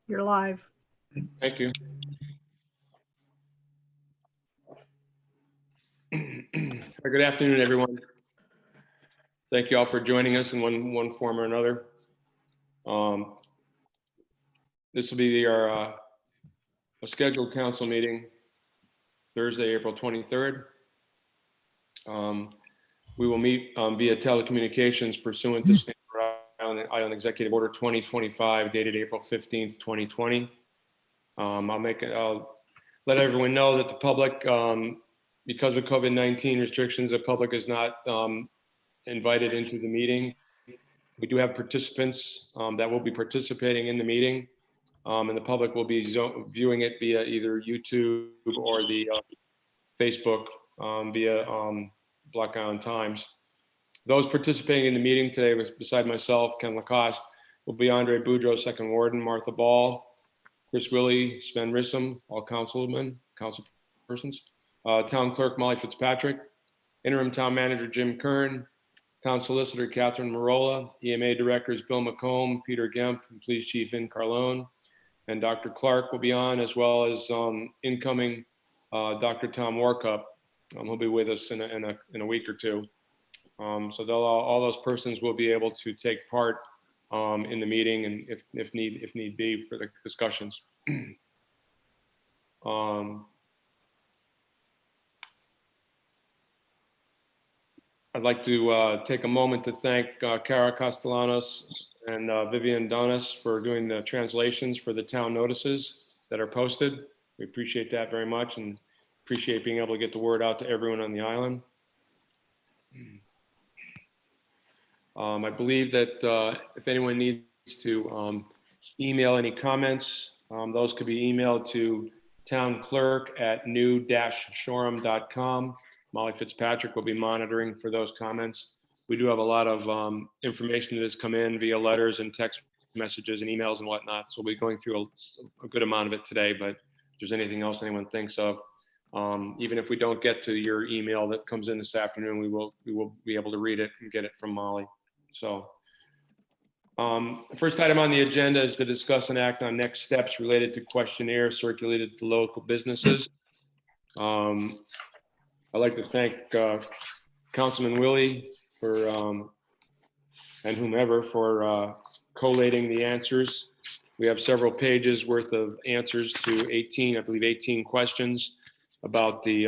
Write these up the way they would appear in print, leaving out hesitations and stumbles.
You're live. Thank you. Good afternoon, everyone. Thank you all for joining us in one form or another. This will be our a scheduled council meeting, Thursday, April 23rd. We will meet via telecommunications pursuant to State of Rhode Island Executive Order 2025, dated April 15th, 2020. I'll let everyone know that the public, because of COVID-19 restrictions, the public is not invited into the meeting. We do have participants that will be participating in the meeting, and the public will be viewing it via either YouTube or the Facebook via Block Island Times. Those participating in the meeting today, beside myself, Ken Lacoste, will be Andre Boudreau, Second Warden, Martha Ball, Chris Willie, Sven Rissam, all councilpersons, Town Clerk Molly Fitzpatrick, Interim Town Manager Jim Kern, Town Solicitor Catherine Marola, EMA Directors Bill McComb, Peter Gemp, and Police Chief In Carlone, and Dr. Clark will be on, as well as incoming Dr. Tom Warkup. He'll be with us in a week or two. So all those persons will be able to take part in the meeting, and if need be, for the discussions. I'd like to take a moment to thank Cara Castellanos and Vivian Donis for doing the translations for the town notices that are posted. We appreciate that very much, and appreciate being able to get the word out to everyone on the island. I believe that if anyone needs to email any comments, those could be emailed to townclerk@new-shoreham.com. Molly Fitzpatrick will be monitoring for those comments. We do have a lot of information that has come in via letters and text messages and emails and whatnot. So we'll be going through a good amount of it today, but if there's anything else anyone thinks of, even if we don't get to your email that comes in this afternoon, we will be able to read it and get it from Molly. So the first item on the agenda is to discuss and act on next steps related to questionnaire circulated to local businesses. I'd like to thank Councilman Willie for and whomever for collating the answers. We have several pages worth of answers to 18 questions about the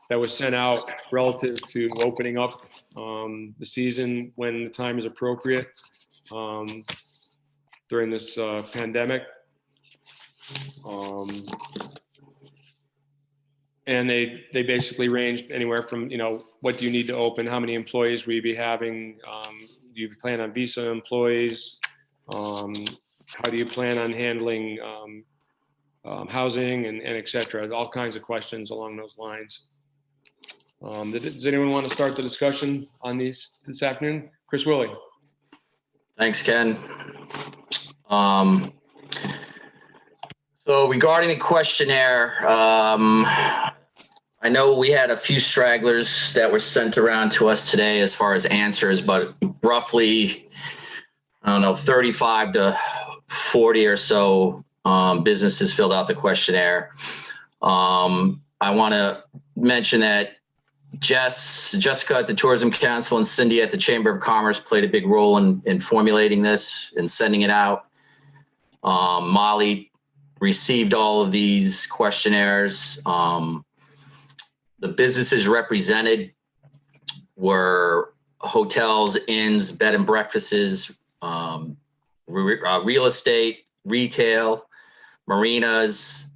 that was sent out relative to opening up the season when the time is appropriate during this pandemic. And they basically ranged anywhere from, what do you need to open? How many employees will you be having? Do you plan on visa employees? How do you plan on handling housing and et cetera? All kinds of questions along those lines. Does anyone want to start the discussion on these this afternoon? Chris Willie. Thanks, Ken. So regarding the questionnaire, I know we had a few stragglers that were sent around to us today as far as answers, but roughly, 35 to 40 or so businesses filled out the questionnaire. I want to mention that Jessica at the Tourism Council and Cindy at the Chamber of Commerce played a big role in formulating this and sending it out. Molly received all of these questionnaires. The businesses represented were hotels, inns, bed and breakfasts, real estate, retail, marinas,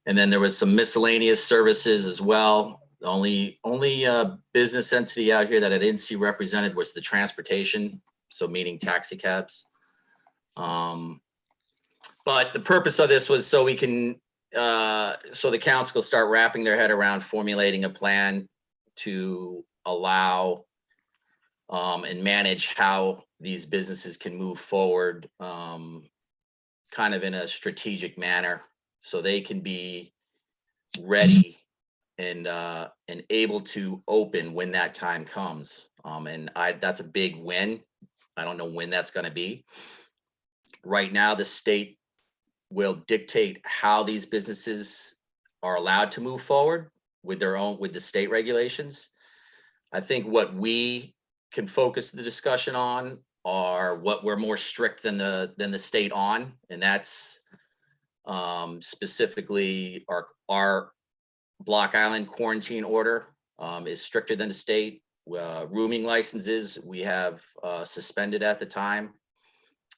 and then there was some miscellaneous services as well. The only business entity out here that I didn't see represented was the transportation, so meaning taxi cabs. But the purpose of this was so we can, so the council will start wrapping their head around formulating a plan to allow and manage how these businesses can move forward kind of in a strategic manner so they can be ready and able to open when that time comes. And that's a big win. I don't know when that's going to be. Right now, the state will dictate how these businesses are allowed to move forward with the state regulations. I think what we can focus the discussion on are what we're more strict than the state on, and that's specifically our Block Island quarantine order is stricter than the state. Rooming licenses we have suspended at the time,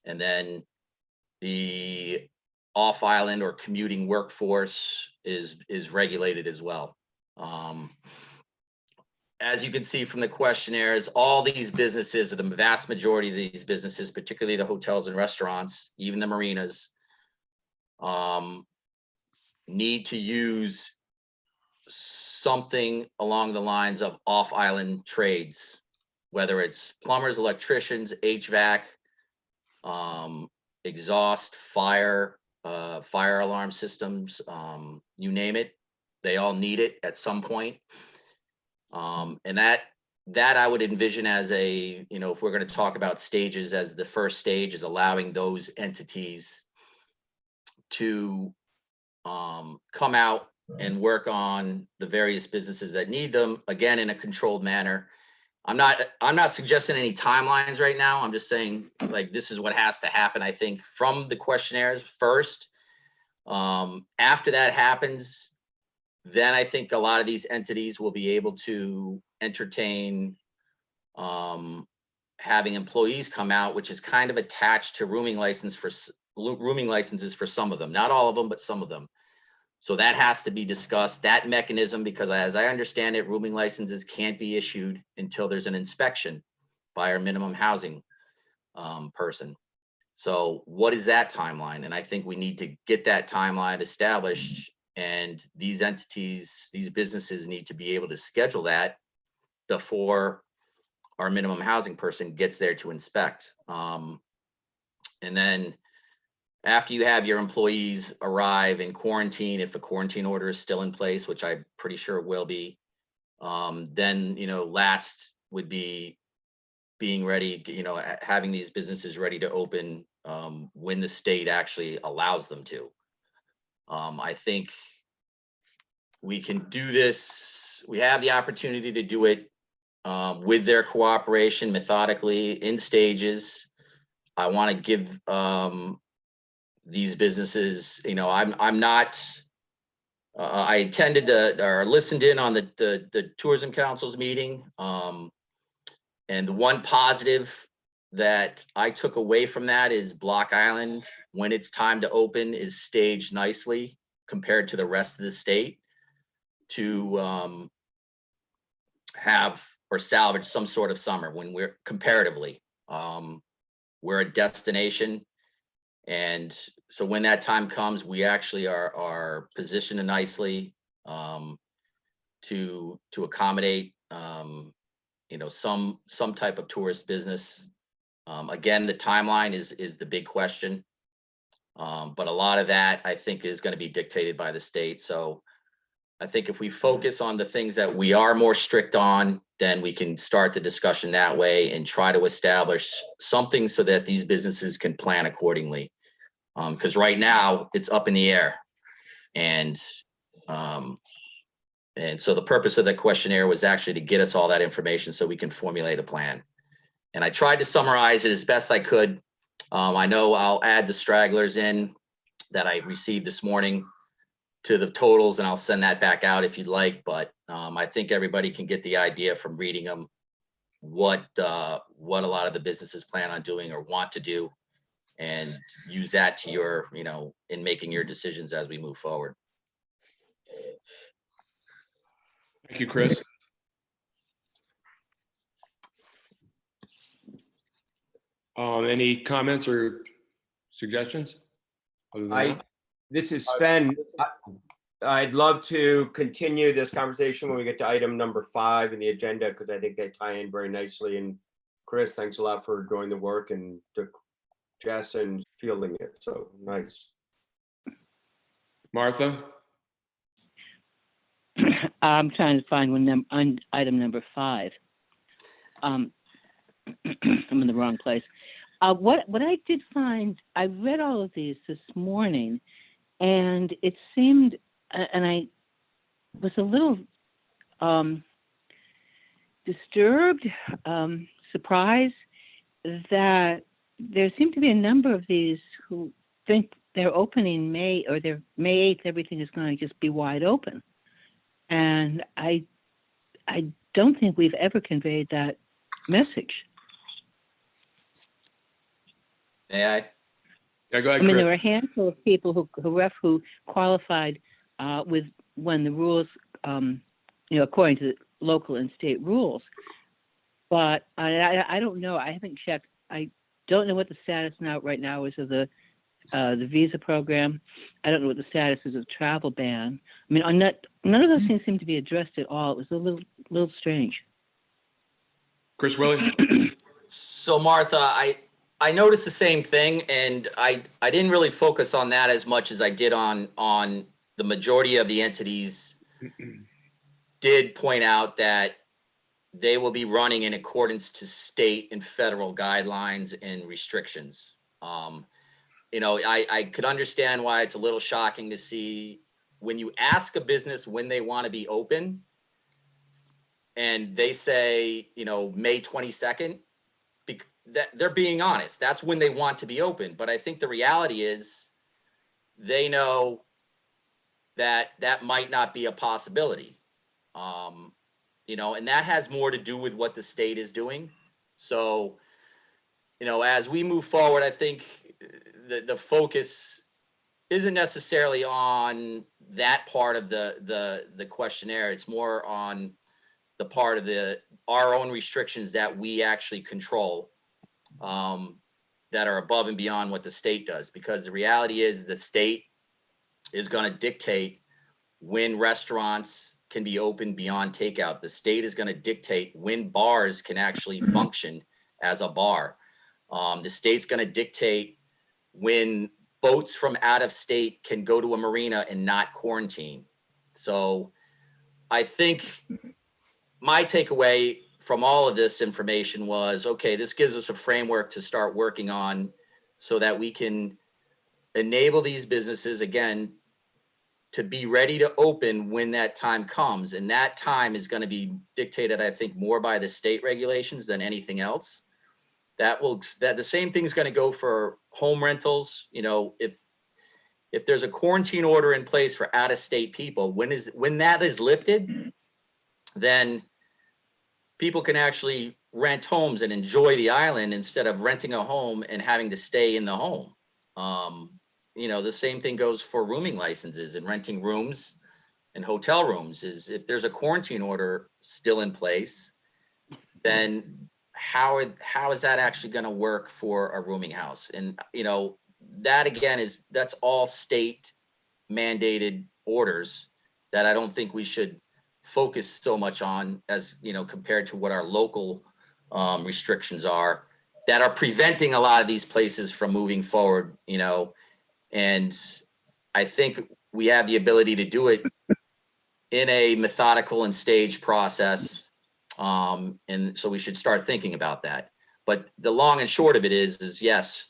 and then the off-island or commuting workforce is regulated as well. As you can see from the questionnaires, all these businesses, or the vast majority of these businesses, particularly the hotels and restaurants, even the marinas, need to use something along the lines of off-island trades, whether it's plumbers, electricians, HVAC, exhaust, fire alarm systems, you name it, they all need it at some point. And that I would envision as a, if we're going to talk about stages, as the first stage is allowing those entities to come out and work on the various businesses that need them, again, in a controlled manner. I'm not suggesting any timelines right now. I'm just saying, like, this is what has to happen, I think, from the questionnaires first. After that happens, then I think a lot of these entities will be able to entertain having employees come out, which is kind of attached to rooming licenses for some of them, not all of them, but some of them. So that has to be discussed, that mechanism, because as I understand it, rooming licenses can't be issued until there's an inspection by our minimum housing person. So what is that timeline? And I think we need to get that timeline established, and these entities, these businesses need to be able to schedule that before our minimum housing person gets there to inspect. And then after you have your employees arrive in quarantine, if the quarantine order is still in place, which I'm pretty sure it will be, then, last would be being ready, having these businesses ready to open when the state actually allows them to. I think we can do this. We have the opportunity to do it with their cooperation, methodically, in stages. I want to give these businesses, I'm not, I attended or listened in on the Tourism Council's meeting. And the one positive that I took away from that is Block Island, when it's time to open, is staged nicely compared to the rest of the state to have or salvage some sort of summer when we're comparatively, we're a destination. And so when that time comes, we actually are positioned nicely to accommodate some type of tourist business. Again, the timeline is the big question, but a lot of that I think is going to be dictated by the state. So I think if we focus on the things that we are more strict on, then we can start the discussion that way and try to establish something so that these businesses can plan accordingly. Because right now it's up in the air, and so the purpose of the questionnaire was actually to get us all that information so we can formulate a plan. And I tried to summarize it as best I could. I know I'll add the stragglers in that I received this morning to the totals, and I'll send that back out if you'd like. But I think everybody can get the idea from reading them what a lot of the businesses plan on doing or want to do, and use that to your, in making your decisions as we move forward. Thank you, Chris. Any comments or suggestions? Other than that? This is Sven. I'd love to continue this conversation when we get to item number 5 in the agenda, because I think they tie in very nicely. And Chris, thanks a lot for doing the work, and to Jess and fielding it. So nice. Martha? I'm trying to find item number 5. I'm in the wrong place. What I did find, I read all of these this morning, and it seemed, and I was a little disturbed, surprised that there seem to be a number of these who think their opening their May 8th, everything is going to just be wide open. And I don't think we've ever conveyed that message. May I? Yeah, go I ahead, mean, Chris. there were a handful of people who qualified with when the rules, according to local and state rules. But I don't know. I haven't checked. I don't know what the status right now is of the visa program. I don't know what the status is of travel ban. I mean, none of those things seem to be addressed at all. It was a little strange. Chris Willie? So Martha, I noticed the same thing, and I didn't really focus on that as much as I did on the majority of the entities did point out that they will be running in accordance to state and federal guidelines and restrictions. I could understand why it's a little shocking to see when you ask a business when they want to be open and they say, May 22nd, that they're being honest. That's when they want to be open. But I think the reality is they know that that might not be a possibility. And that has more to do with what the state is doing. So, as we move forward, I think the focus isn't necessarily on that part of the questionnaire. It's more on the part of our own restrictions that we actually control, that are above and beyond what the state does. Because the reality is the state is going to dictate when restaurants can be open beyond takeout. The state is going to dictate when bars can actually function as a bar. The state's going to dictate when boats from out of state can go to a marina and not quarantine. So I think my takeaway from all of this information was, okay, this gives us a framework to start working on so that we can enable these businesses, again, to be ready to open when that time comes. And that time is going to be dictated, I think, more by the state regulations than anything else. That the same thing is going to go for home rentals. If there's a quarantine order in place for out-of-state people, when that is lifted, then people can actually rent homes and enjoy the island instead of renting a home and having to stay in the home. The same thing goes for rooming licenses and renting rooms and hotel rooms. Is if there's a quarantine order still in place, then how is that actually going to work for a rooming house? And that again that's all state mandated orders that I don't think we should focus so much on as compared to what our local restrictions are that are preventing a lot of these places from moving forward. And I think we have the ability to do it in a methodical and staged process. And so we should start thinking about that. But the long and short of it is yes,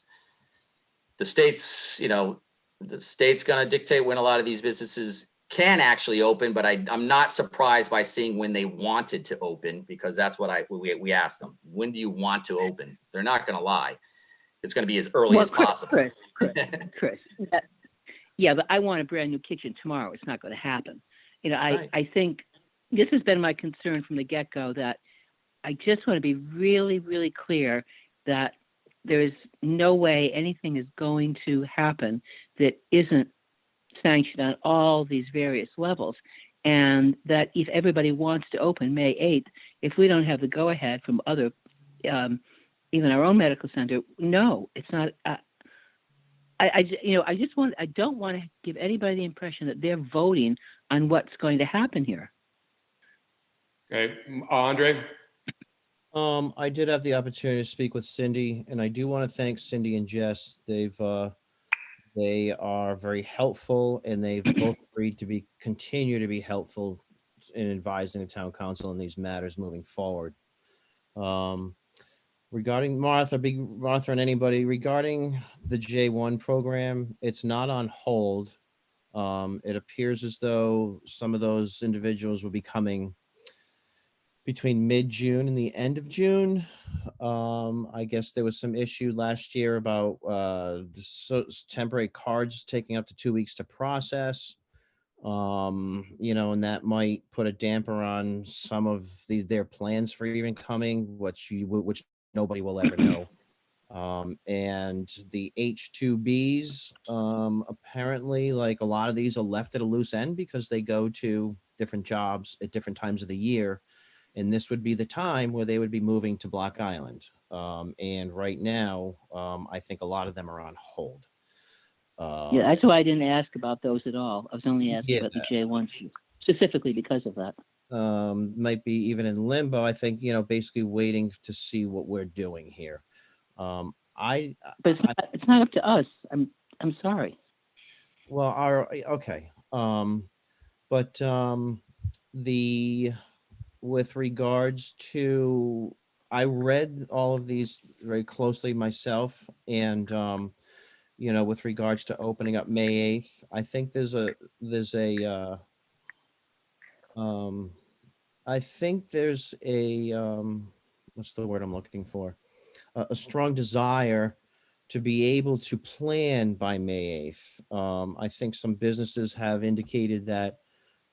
the state's going to dictate when a lot of these businesses can actually open, but I'm not surprised by seeing when they wanted to open, because that's what we asked them. When do you want to open? They're not going to lie. It's going to be as early as possible. Chris. Yeah, but I want a brand new kitchen tomorrow. It's not going to happen. Right. I think this has been my concern from the get-go, that I just want to be really, really clear that there is no way anything is going to happen that isn't sanctioned on all these various levels. And that if everybody wants to open May 8th, if we don't have the go-ahead from other, even our own medical center, no, it's not. I don't want to give anybody the impression that they're voting on what's going to happen here. Okay, Andre? I did have the opportunity to speak with Cindy, and I do want to thank Cindy and Jess. They are very helpful, and they've both agreed to continue to be helpful in advising the town council in these matters moving forward. Regarding Martha, big Martha and anybody regarding the J1 program, it's not on hold. It appears as though some of those individuals will be coming between mid-June and the end of June. I guess there was some issue last year about temporary cards taking up to 2 weeks to process. And that might put a damper on some of their plans for even coming, which nobody will ever know. And the H2Bs, apparently, like a lot of these are left at a loose end because they go to different jobs at different times of the year. And this would be the time where they would be moving to Block Island. And right now, I think a lot of them are on hold. Yeah, that's why I didn't ask about those at all. I was only asking Yeah. about the J1 specifically because of that. Might be even in limbo. I think, basically waiting to see what we're doing here. But it's not up to us. I'm sorry. Well, okay. With regards to, I read all of these very closely myself, and with regards to opening up May 8th, I think I think there's a what's the word I'm looking for? A strong desire to be able to plan by May 8th. I think some businesses have indicated that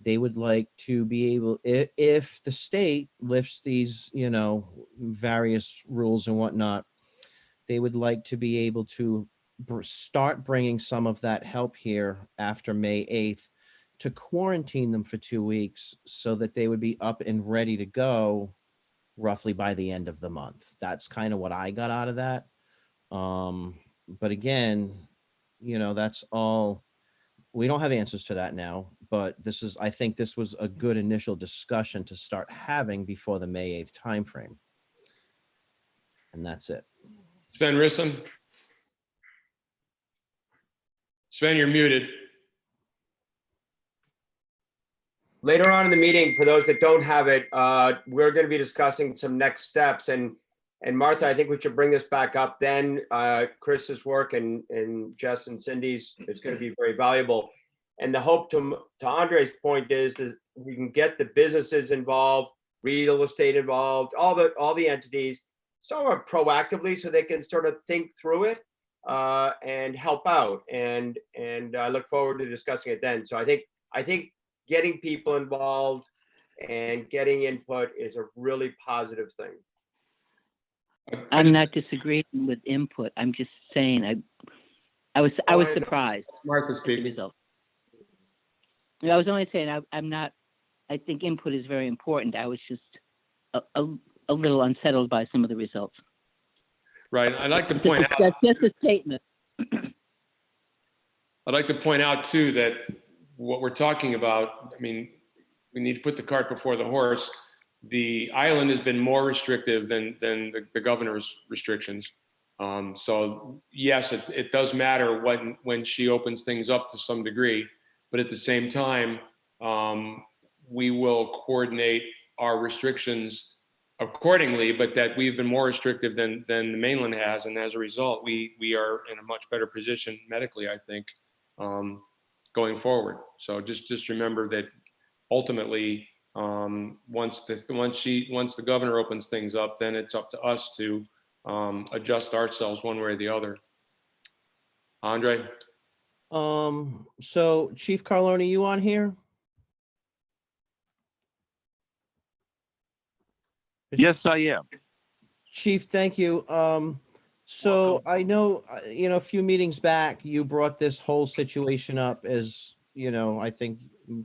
they would like to be able, if the state lifts these, various rules and whatnot, they would like to be able to start bringing some of that help here after May 8th to quarantine them for 2 weeks so that they would be up and ready to go roughly by the end of the month. That's kind of what I got out of that. But again, that's all. We don't have answers to that now, but I think this was a good initial discussion to start having before the May 8th timeframe. And that's it. Sven Rissom. Sven, you're muted. Later on in the meeting, for those that don't have it, we're going to be discussing some next steps. And Martha, I think we should bring this back up then. Chris's work and Jess and Cindy's is going to be very valuable. And the hope, to Andre's point, is we can get the businesses involved, real estate involved, all the entities, somewhat proactively, so they can sort of think through it and help out. And I look forward to discussing it then. So I think getting people involved and getting input is a really positive thing. I'm not disagreeing with input. I'm just saying I was surprised. Martha at the speaking. result. I was only saying I'm not. I think input is very important. I was just a little unsettled by some of the results. Right. I'd like to point out. That's just a statement. I'd like to point out too that what we're talking about, I mean, we need to put the cart before the horse. The island has been more restrictive than the governor's restrictions. So yes, it does matter when she opens things up to some degree, but at the same time, we will coordinate our restrictions accordingly, but that we've been more restrictive than the mainland has. And as a result, we are in a much better position medically, I think, going forward. So just remember that ultimately, once the governor opens things up, then it's up to us to adjust ourselves one way or the other. Andre? So Chief Carlone, you on here? Yes, I am. Chief, thank you. So I know, a few meetings back, you brought this whole situation up as, I think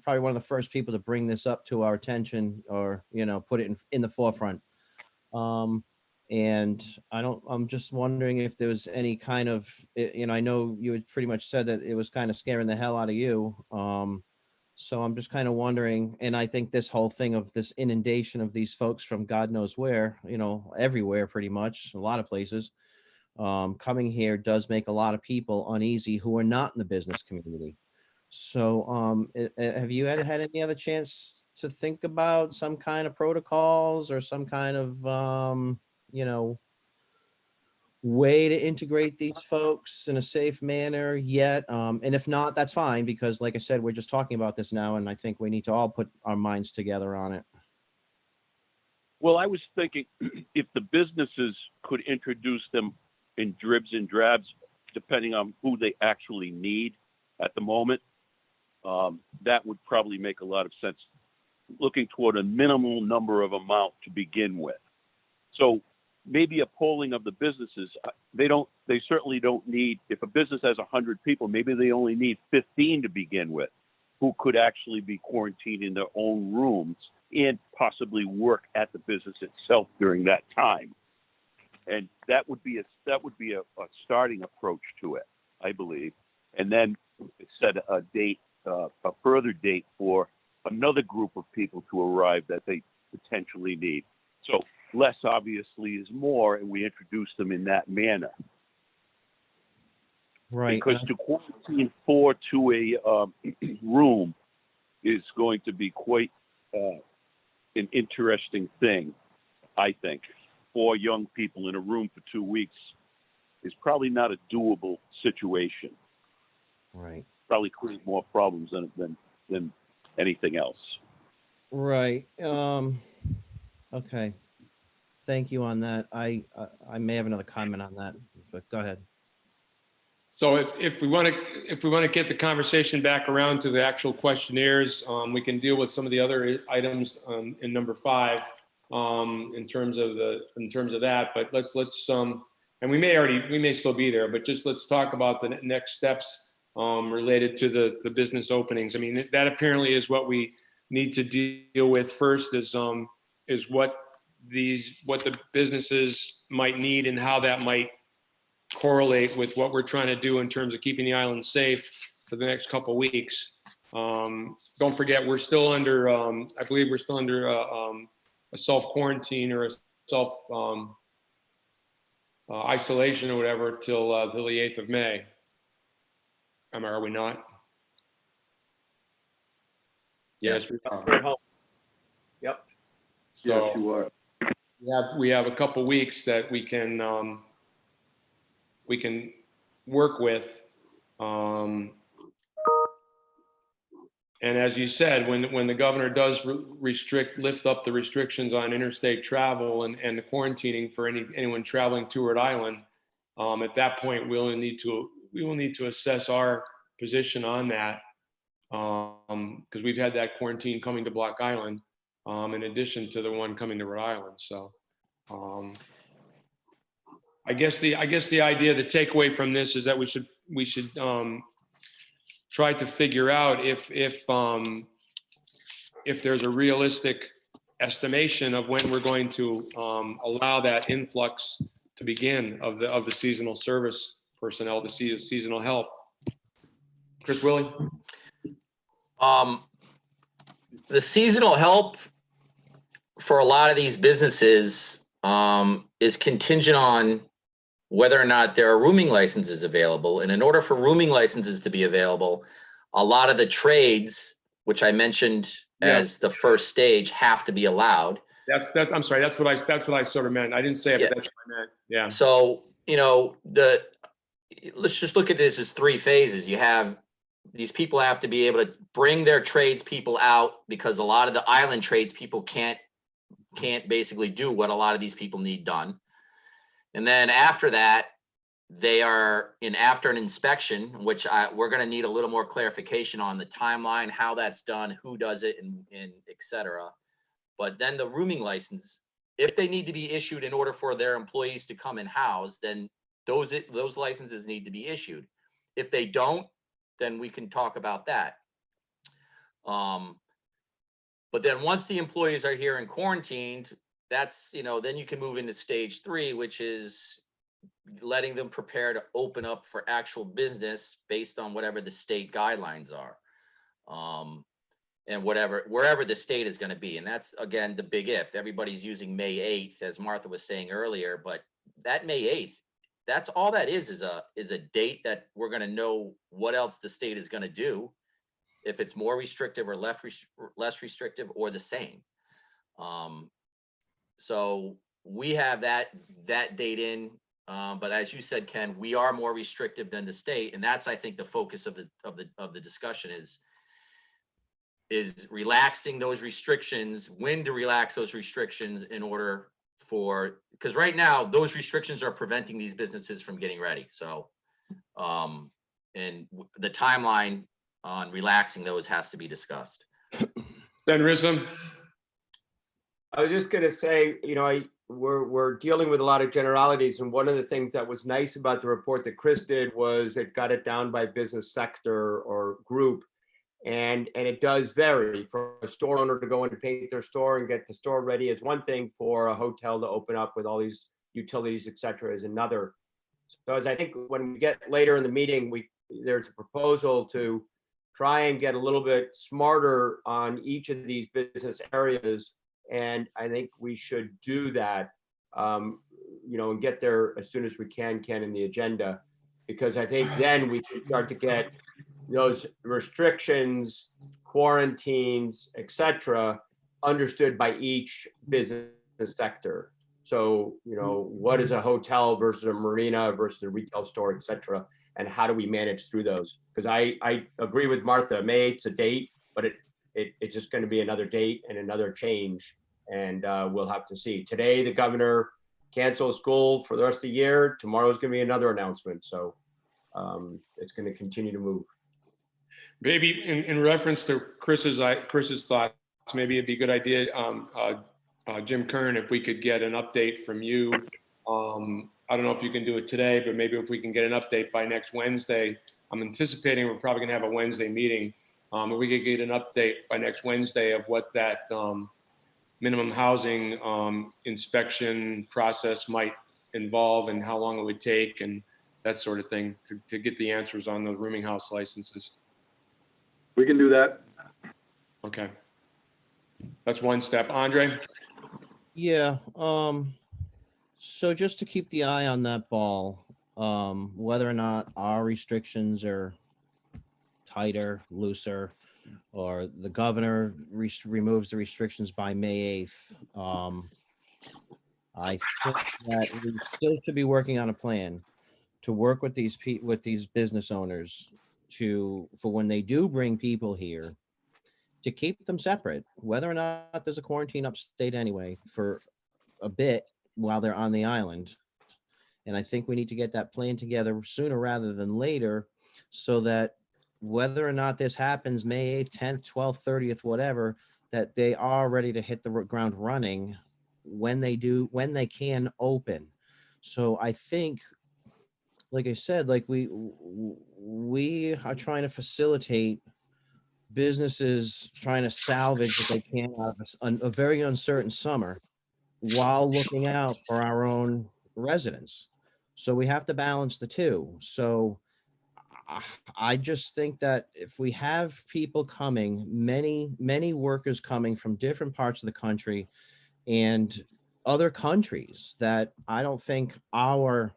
probably one of the first people to bring this up to our attention, or, put it in the forefront. And I'm just wondering if there was any kind of, I know you had pretty much said that it was kind of scaring the hell out of you. So I'm just kind of wondering, and I think this whole thing of this inundation of these folks from God knows where, everywhere, pretty much, a lot of places, coming here does make a lot of people uneasy who are not in the business community. So have you had any other chance to think about some kind of protocols or some kind of, way to integrate these folks in a safe manner yet? And if not, that's fine, because like I said, we're just talking about this now, and I think we need to all put our minds together on it. Well, I was thinking if the businesses could introduce them in dribs and drabs, depending on who they actually need at the moment, that would probably make a lot of sense. Looking toward a minimal number of amount to begin with. So maybe a polling of the businesses, they certainly don't need, if a business has 100 people, maybe they only need 15 to begin with, who could actually be quarantined in their own rooms and possibly work at the business itself during that time. And that would be a starting approach to it, I believe. And then set a date, a further date for another group of people to arrive that they potentially need. So less obviously is more, and we introduce them in that manner. Right. Because to quarantine 4 to a room is going to be quite an interesting thing, I think. 4 young people in a room for 2 weeks is probably not a doable situation. Right. Probably create more problems than anything else. Right. Okay. Thank you on that. I may have another comment on that, but go ahead. So if we want to get the conversation back around to the actual questionnaires, we can deal with some of the other items in number 5 in terms of that. But let's and we may still be there, but just let's talk about the next steps related to the business openings. I mean, that apparently is what we need to deal with first. Is what the businesses might need and how that might correlate with what we're trying to do in terms of keeping the island safe for the next couple of weeks. Don't forget, we're still under, I believe we're still under a self-quarantine or a self isolation or whatever till the 8th of May. Are we not? Yes, we are. Yep. So you are. we have a couple weeks that we can work with. And as you said, when the governor does lift up the restrictions on interstate travel and the quarantining for anyone traveling to Rhode Island, at that point we will need to assess our position on that, because we've had that quarantine coming to Block Island, in addition to the one coming to Rhode Island. So I guess the idea, the takeaway from this is that we should try to figure out if there's a realistic estimation of when we're going to allow that influx to begin of the seasonal service personnel, to see seasonal help. Chris Willie? The seasonal help for a lot of these businesses is contingent on whether or not there are rooming licenses available. And in order for rooming licenses to be available, a lot of the trades, which I mentioned as the first stage, have to be allowed. I'm sorry. That's what I sort of meant. I didn't say it, but that's what I meant. Yeah. So, let's just look at this as 3 phases. You have these people have to be able to bring their tradespeople out, because a lot of the island tradespeople can't basically do what a lot of these people need done. And then after that, they are after an inspection, which we're going to need a little more clarification on the timeline, how that's done, who does it, and et cetera. But then the rooming license, if they need to be issued in order for their employees to come and house, then those licenses need to be issued. If they don't, then we can talk about that. But then once the employees are here and quarantined, that's, then you can move into stage 3, which is letting them prepare to open up for actual business based on whatever the state guidelines are. And wherever the state is going to be. And that's, again, the big if. Everybody's using May 8th, as Martha was saying earlier, but that May 8th, that's all that is a date that we're going to know what else the state is going to do, if it's more restrictive or less restrictive or the same. So we have that date in. But as you said, Ken, we are more restrictive than the state, and that's, I think, the focus of the discussion is relaxing those restrictions, when to relax those restrictions in order for, because right now those restrictions are preventing these businesses from getting ready. So, the timeline on relaxing those has to be discussed. Ben Rissom? I was just gonna say, we're dealing with a lot of generalities, and one of the things that was nice about the report that Chris did was it got it down by business sector or group. And it does vary. For a store owner to go in and paint their store and get the store ready is one thing. For a hotel to open up with all these utilities, et cetera, is another. So as I think when we get later in the meeting, there's a proposal to try and get a little bit smarter on each of these business areas. And I think we should do that, and get there as soon as we can in the agenda, because I think then we can start to get those restrictions, quarantines, et cetera, understood by each business sector. So, what is a hotel versus a marina versus a retail store, et cetera, and how do we manage through those? Because I agree with Martha, May 8th's a date, but it's just going to be another date and another change, and we'll have to see. Today, the governor canceled school for the rest of the year. Tomorrow is going to be another announcement. So it's going to continue to move. Maybe in reference to Chris's thoughts, maybe it'd be a good idea, Jim Kern, if we could get an update from you. I don't know if you can do it today, but maybe if we can get an update by next Wednesday. I'm anticipating we're probably gonna have a Wednesday meeting. If we could get an update by next Wednesday of what that minimum housing inspection process might involve and how long it would take and that sort of thing to get the answers on the rooming house licenses. We can do that. Okay. That's one step. Andre? Yeah, so just to keep the eye on that ball, whether or not our restrictions are tighter, looser, or the governor removes the restrictions by May 8th. I think that we still should be working on a plan to work with these business owners for when they do bring people here, to keep them separate, whether or not there's a quarantine upstate anyway, for a bit while they're on the island. And I think we need to get that plan together sooner rather than later, so that whether or not this happens May 8th, 10th, 12th, 30th, whatever, that they are ready to hit the ground running when they can open. So I think, like I said, like we are trying to facilitate businesses trying to salvage what they can out of a very uncertain summer while looking out for our own residents. So we have to balance the two. So I just think that if we have people coming, many workers coming from different parts of the country and other countries, that I don't think our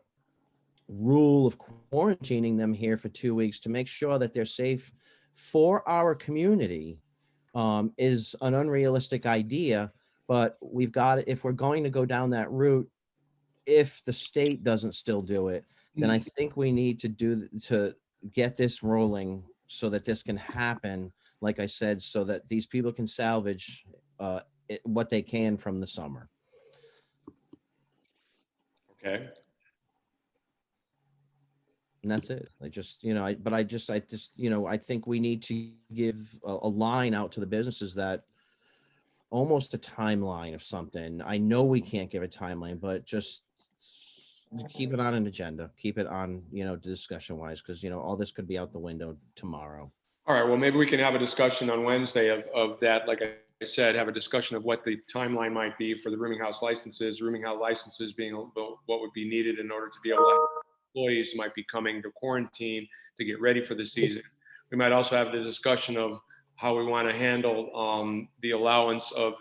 rule of quarantining them here for 2 weeks to make sure that they're safe for our community is an unrealistic idea. But we've got, if we're going to go down that route, if the state doesn't still do it, then I think we need to get this rolling so that this can happen, like I said, so that these people can salvage what they can from the summer. Okay. And that's it. I just, I think we need to give a line out to the businesses, that almost a timeline of something. I know we can't give a timeline, but just keep it on an agenda, keep it on, discussion wise, because, all this could be out the window tomorrow. All right. Well, maybe we can have a discussion on Wednesday of that. Like I said, have a discussion of what the timeline might be for the rooming house licenses being what would be needed in order to be able to have employees might be coming to quarantine to get ready for the season. We might also have the discussion of how we want to handle the allowance of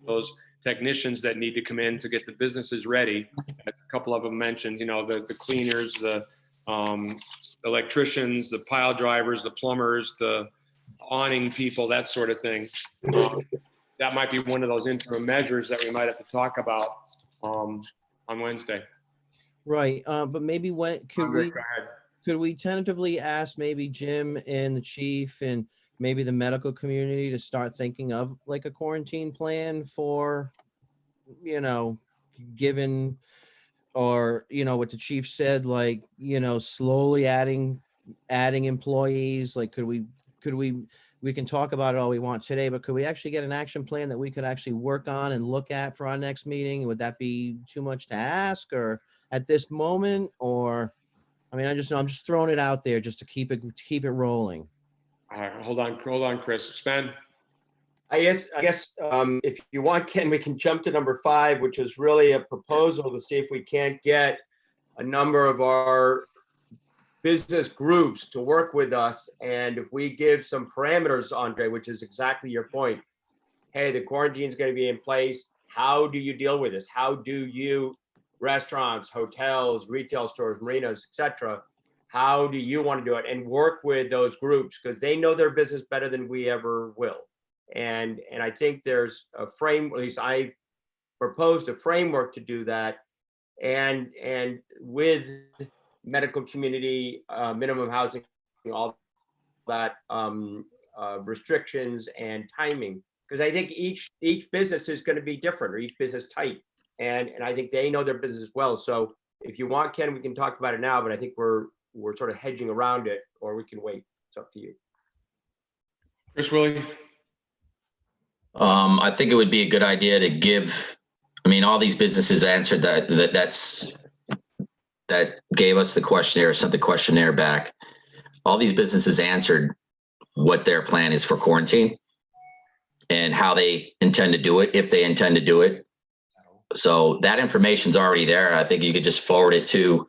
those technicians that need to come in to get the businesses ready. A couple of them mentioned, the cleaners, the electricians, the pile drivers, the plumbers, the awning people, that sort of thing. That might be one of those interim measures that we might have to talk about on Wednesday. Right, but maybe when, Andre, go ahead. could we tentatively ask maybe Jim and the chief and maybe the medical community to start thinking of like a quarantine plan for, you know, given, or, what the chief said, like, slowly adding employees, like, we can talk about it all we want today, but could we actually get an action plan that we could actually work on and look at for our next meeting? Would that be too much to ask, or at this moment, or, I mean, I'm just throwing it out there just to keep it rolling. All right, hold on, Chris. Sven? I guess if you want, Ken, we can jump to number 5, which is really a proposal to see if we can't get a number of our business groups to work with us. And if we give some parameters, Andre, which is exactly your point, hey, the quarantine is going to be in place. How do you deal with this? How do you, restaurants, hotels, retail stores, marinas, etc., how do you want to do it? And work with those groups because they know their business better than we ever will. And I think there's a frame, at least I proposed a framework to do that. And with medical community, minimum housing, all that restrictions and timing, because I think each business is going to be different, or each business type, and I think they know their business as well. So if you want, Ken, we can talk about it now, but I think we're sort of hedging around it, or we can wait. It's up to you. Chris Willie? I think it would be a good idea to give, I mean, all these businesses answered that gave us the questionnaire, sent the questionnaire back. All these businesses answered what their plan is for quarantine and how they intend to do it, if they intend to do it. So that information's already there. I think you could just forward it to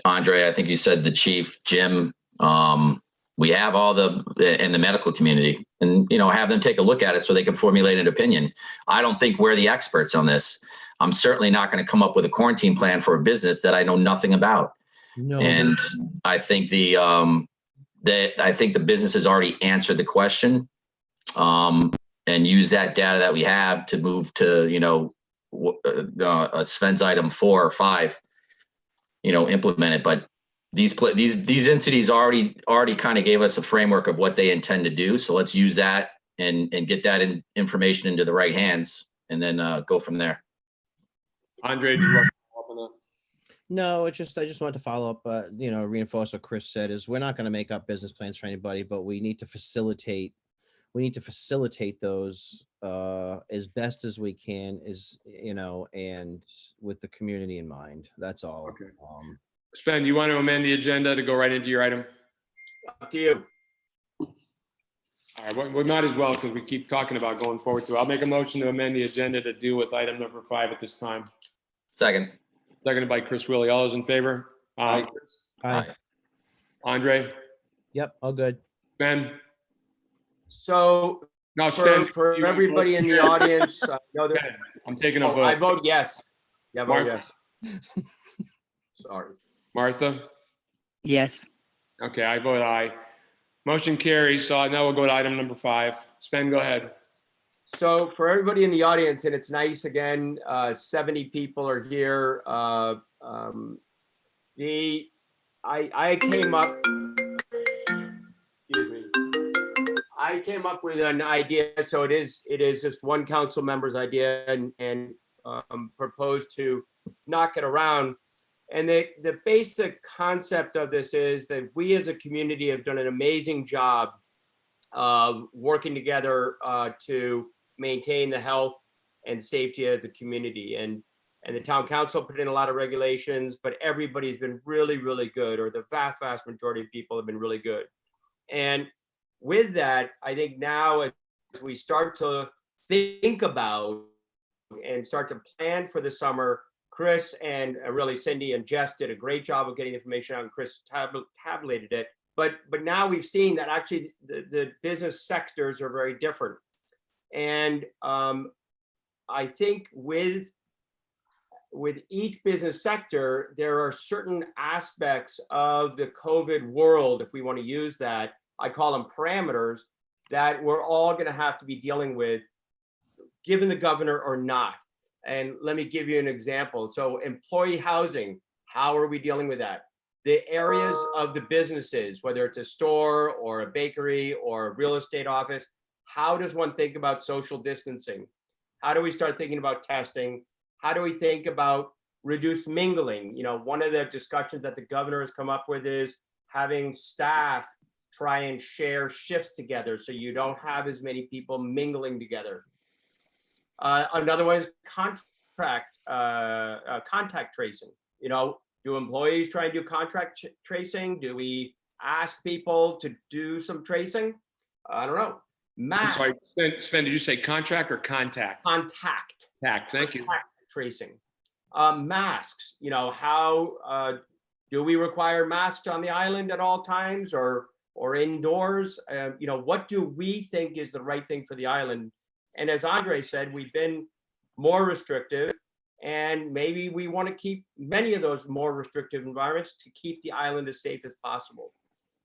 Andre. I think you said the chief, Jim. We have all in the medical community, and have them take a look at it so they can formulate an opinion. I don't think we're the experts on this. I'm certainly not going to come up with a quarantine plan for a business that I know nothing about. No. And I think the business has already answered the question, and use that data that we have to move to Sven's item 4 or 5, implement it. But these entities already kind of gave us a framework of what they intend to do. So let's use that and get that information into the right hands, and then go from there. Andre, do you want to follow up on that? No, I just wanted to follow up, reinforce what Chris said, is we're not going to make up business plans for anybody, but we need to facilitate those as best as we can, and with the community in mind. That's all. Okay. Sven, you want to amend the agenda to go right into your item? Up to you. All right, we might as well, because we keep talking about going forward to. I'll make a motion to amend the agenda to deal with item number 5 at this time. Second. Seconded by Chris Willie. All those in favor? Aye. Andre? Yep, all good. Ben? So No, Sven. for everybody in the audience, I'm taking a vote. I vote yes. Yeah, I vote Martha? yes. Sorry. Martha? Yes. Okay, I vote aye. Motion carries. So now we'll go to item number 5. Sven, go ahead. So for everybody in the audience, and it's nice again, 70 people are here. I came up. Excuse me. I came up with an idea. So it is just one council member's idea, and proposed to knock it around. And the basic concept of this is that we as a community have done an amazing job of working together to maintain the health and safety of the community. And the town council put in a lot of regulations, but everybody's been really, really good, or the vast, vast majority of people have been really good. And with that, I think now as we start to think about and start to plan for the summer, Chris and really Cindy and Jess did a great job of getting information out, and Chris tabulated it. But now we've seen that actually the business sectors are very different. And I think with each business sector, there are certain aspects of the COVID world, if we want to use that, I call them parameters, that we're all going to have to be dealing with, given the governor or not. And let me give you an example. So employee housing, How are we dealing with that? The areas of the businesses, whether it's a store or a bakery or a real estate office, how does one think about social distancing? How do we start thinking about testing? How do we think about reduced mingling? You know, one of the discussions that the governor has come up with is having staff try and share shifts together so you don't have as many people mingling together. Another one is contact tracing. You know, do employees try and do tracing? Do we ask people to do some tracing? I don't know. I'm Mask. sorry, Sven, did you say contract or contact? Contact. Thank you. Contact tracing. Masks, you know, how do we require masks on the island at all times or indoors? You know, what do we think is the right thing for the island? And as Andre said, we've been more restrictive, and maybe we want to keep many of those more restrictive environments to keep the island as safe as possible.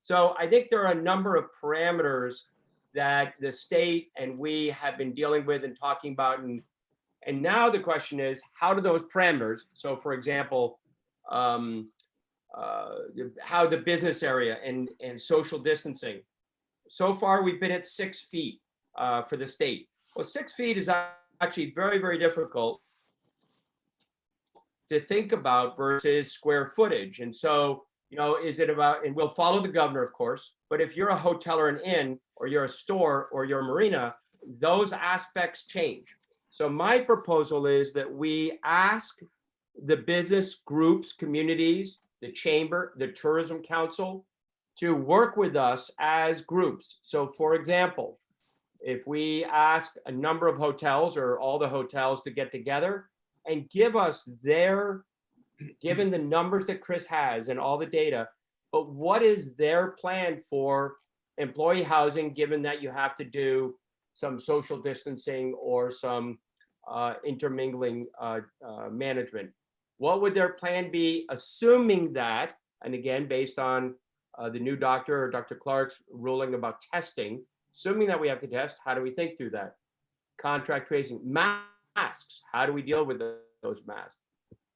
So I think there are a number of parameters that the state and we have been dealing with and talking about. And now the question is, how do those parameters, so for example, how the business area and social distancing. So far, we've been at 6 feet for the state. Well, 6 feet is actually very, very difficult to think about versus square footage. And so, you know, is it about, and we'll follow the governor, of course, but if you're a hotel or an inn, or you're a store, or you're a marina, those aspects change. So my proposal is that we ask the business groups, communities, the chamber, the tourism council to work with us as groups. So for example, if we ask a number of hotels or all the hotels to get together and give us their, given the numbers that Chris has and all the data, but what is their plan for employee housing, given that you have to do some social distancing or some intermingling management? What would their plan be, assuming that, and again, based on the new doctor or Dr. Clark's ruling about testing, assuming that we have to test, how do we think through that? Contract tracing, masks, how do we deal with those masks?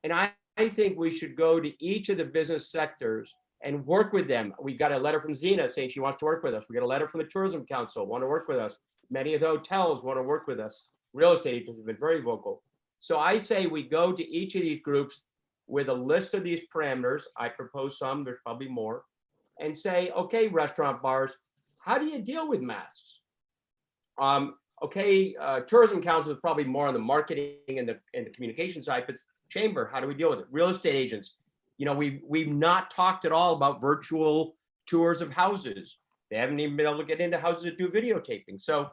And I think we should go to each of the business sectors and work with them. We got a letter from Zena saying she wants to work with us. We got a letter from the Tourism Council, want to work with us. Many of the hotels want to work with us. Real estate agents have been very vocal. So I say we go to each of these groups with a list of these parameters. I propose some, there's probably more, and say, okay, restaurant bars, how do you deal with masks? Tourism Council is probably more on the marketing and the communication side, but chamber, how do we deal with it? Real estate agents, you know, we've not talked at all about virtual tours of houses. They haven't even been able to get into houses to do videotaping. So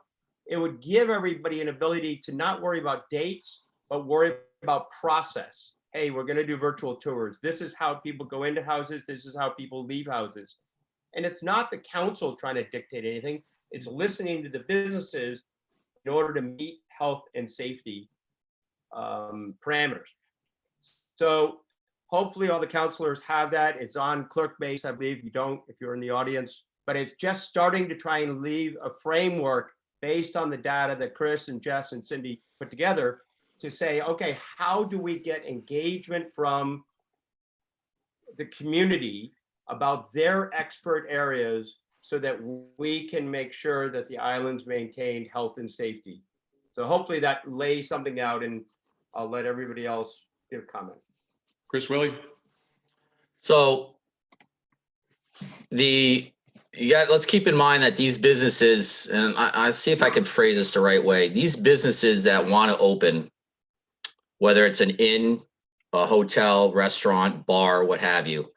it would give everybody an ability to not worry about dates, but worry about process. Hey, we're going to do virtual tours. This is how people go into houses. This is how people leave houses. And it's not the council trying to dictate anything. It's listening to the businesses in order to meet health and safety parameters. So hopefully all the counselors have that. It's on ClerkBase, I believe. You don't, if you're in the audience, but it's just starting to try and leave a framework based on the data that Chris and Jess and Cindy put together to say, okay, how do we get engagement from the community about their expert areas so that we can make sure that the islands maintain health and safety? So hopefully that lays something out, and I'll let everybody else give comment. Chris Willie? So let's keep in mind that these businesses, and I see if I can phrase this the right way, these businesses that want to open, whether it's an inn, a hotel, restaurant, bar, what have you,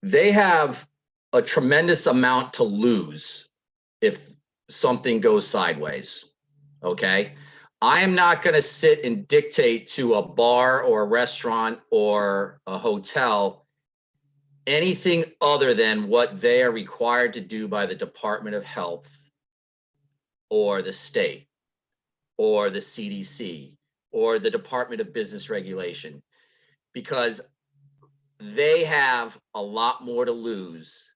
they have a tremendous amount to lose if something goes sideways, okay? I am not going to sit and dictate to a bar or a restaurant or a hotel anything other than what they are required to do by the Department of Health or the state or the CDC or the Department of Business Regulation, because they have a lot more to lose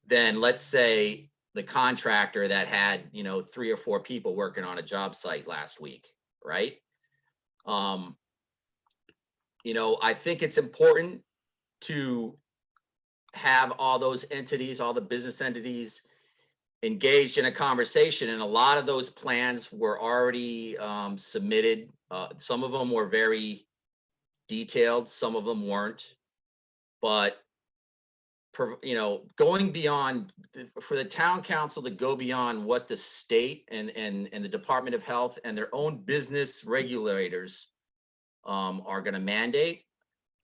than, let's say, the contractor that had, 3 or 4 people working on a job site last week, right? I think it's important to have all those entities, all the business entities engaged in a conversation. And a lot of those plans were already submitted. Some of them were very detailed, some of them weren't. But, going beyond, for the town council to go beyond what the state and the Department of Health and their own business regulators are going to mandate,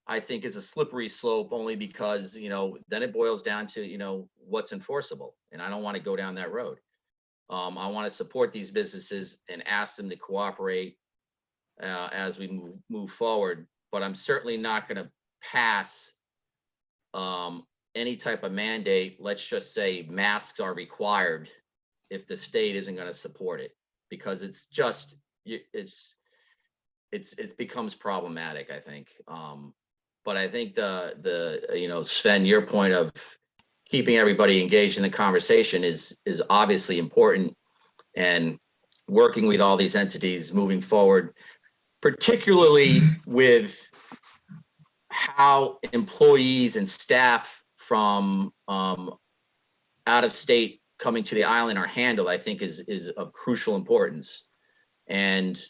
I think is a slippery slope, only because, then it boils down to, what's enforceable. And I don't want to go down that road. I want to support these businesses and ask them to cooperate as we move forward. But I'm certainly not going to pass any type of mandate. Let's just say masks are required if the state isn't going to support it, because it becomes problematic, I think. But I think Sven, your point of keeping everybody engaged in the conversation is obviously important, and working with all these entities moving forward, particularly with how employees and staff from out of state coming to the island are handled, I think is of crucial importance. And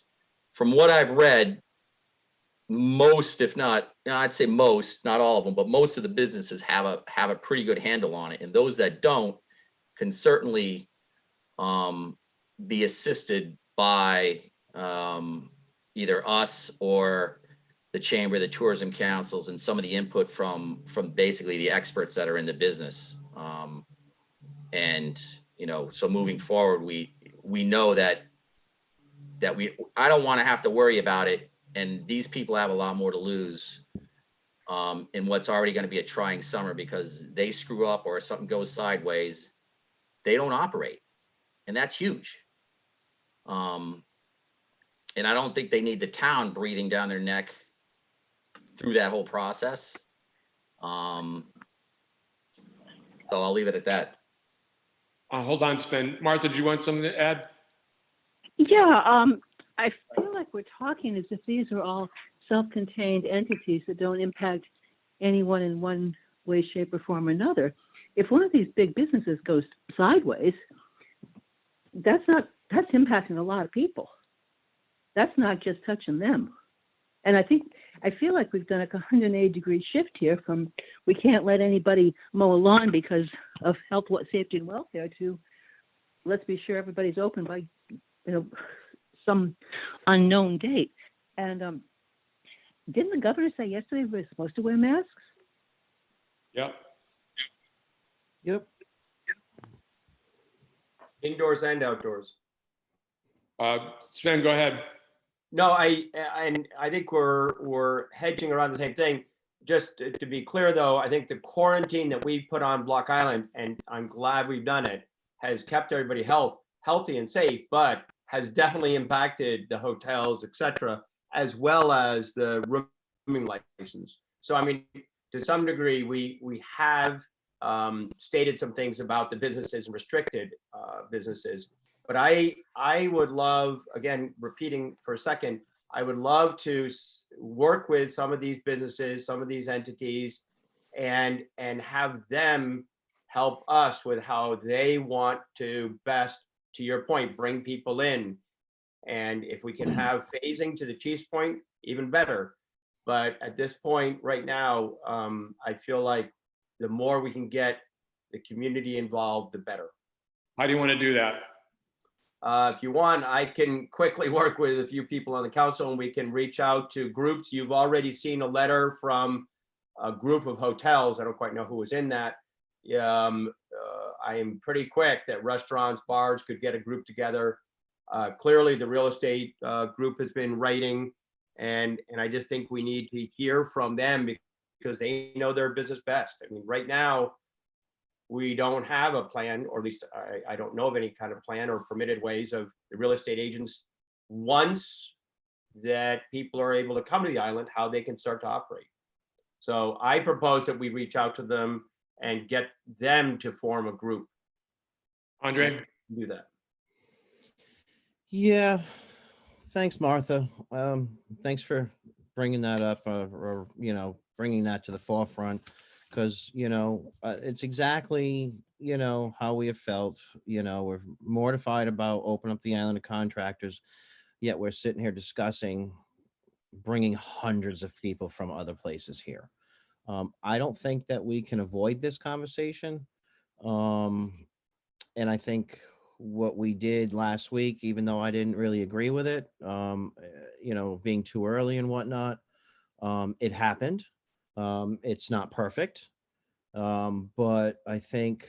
from what I've read, most, if not, I'd say most, not all of them, but most of the businesses have a pretty good handle on it. And those that don't can certainly be assisted by either us or the chamber, the tourism councils, and some of the input from basically the experts that are in the business. And so moving forward, we know that I don't want to have to worry about it. And these people have a lot more to lose in what's already going to be a trying summer, because they screw up or something goes sideways, they don't operate. And that's huge. And I don't think they need the town breathing down their neck through that whole process. So I'll leave it at that. Hold on, Sven. Martha, do you want something to add? Yeah, I feel like we're talking as if these are all self-contained entities that don't impact anyone in one way, shape, or form or another. If one of these big businesses goes sideways, that's impacting a lot of people. That's not just touching them. And I feel like we've done a 180-degree shift here from we can't let anybody mow a lawn because of health, safety, and welfare to let's be sure everybody's open by some unknown date. And didn't the governor say yesterday we're supposed to wear masks? Yep. Indoors and outdoors. Sven, go ahead. No, I think we're hedging around the same thing. Just to be clear, though, I think the quarantine that we put on Block Island, and I'm glad we've done it, has kept everybody healthy and safe, but has definitely impacted the hotels, et cetera, as well as the rooming license. So, I mean, to some degree, we have stated some things about the businesses and restricted businesses. But I would love, again, repeating for a second, I would love to work with some of these businesses, some of these entities, and have them help us with how they want to best, to your point, bring people in. And if we can have phasing, to the chief's point, even better. But at this point right now, I feel like the more we can get the community involved, the better. How do you want to do that? If you want, I can quickly work with a few people on the council and we can reach out to groups. You've already seen a letter from a group of hotels. I don't quite know who was in that. I am pretty quick that restaurants, bars could get a group together. Clearly the real estate group has been writing, and I just think we need to hear from them because they know their business best. I mean, right now, we don't have a plan, or at least I don't know of any kind of plan or permitted ways of the real estate agents, once that people are able to come to the island, how they can start to operate. So I propose that we reach out to them and get them to form a group. Andre? Do that. Yeah, thanks, Martha. Thanks for bringing that up, or, bringing that to the forefront, because, it's exactly, how we have felt. We're mortified about opening up the island of contractors, yet we're sitting here discussing bringing hundreds of people from other places here. I don't think that we can avoid this conversation. Um, and I think what we did last week, even though I didn't really agree with it, being too early and whatnot, it happened. It's not perfect, but I think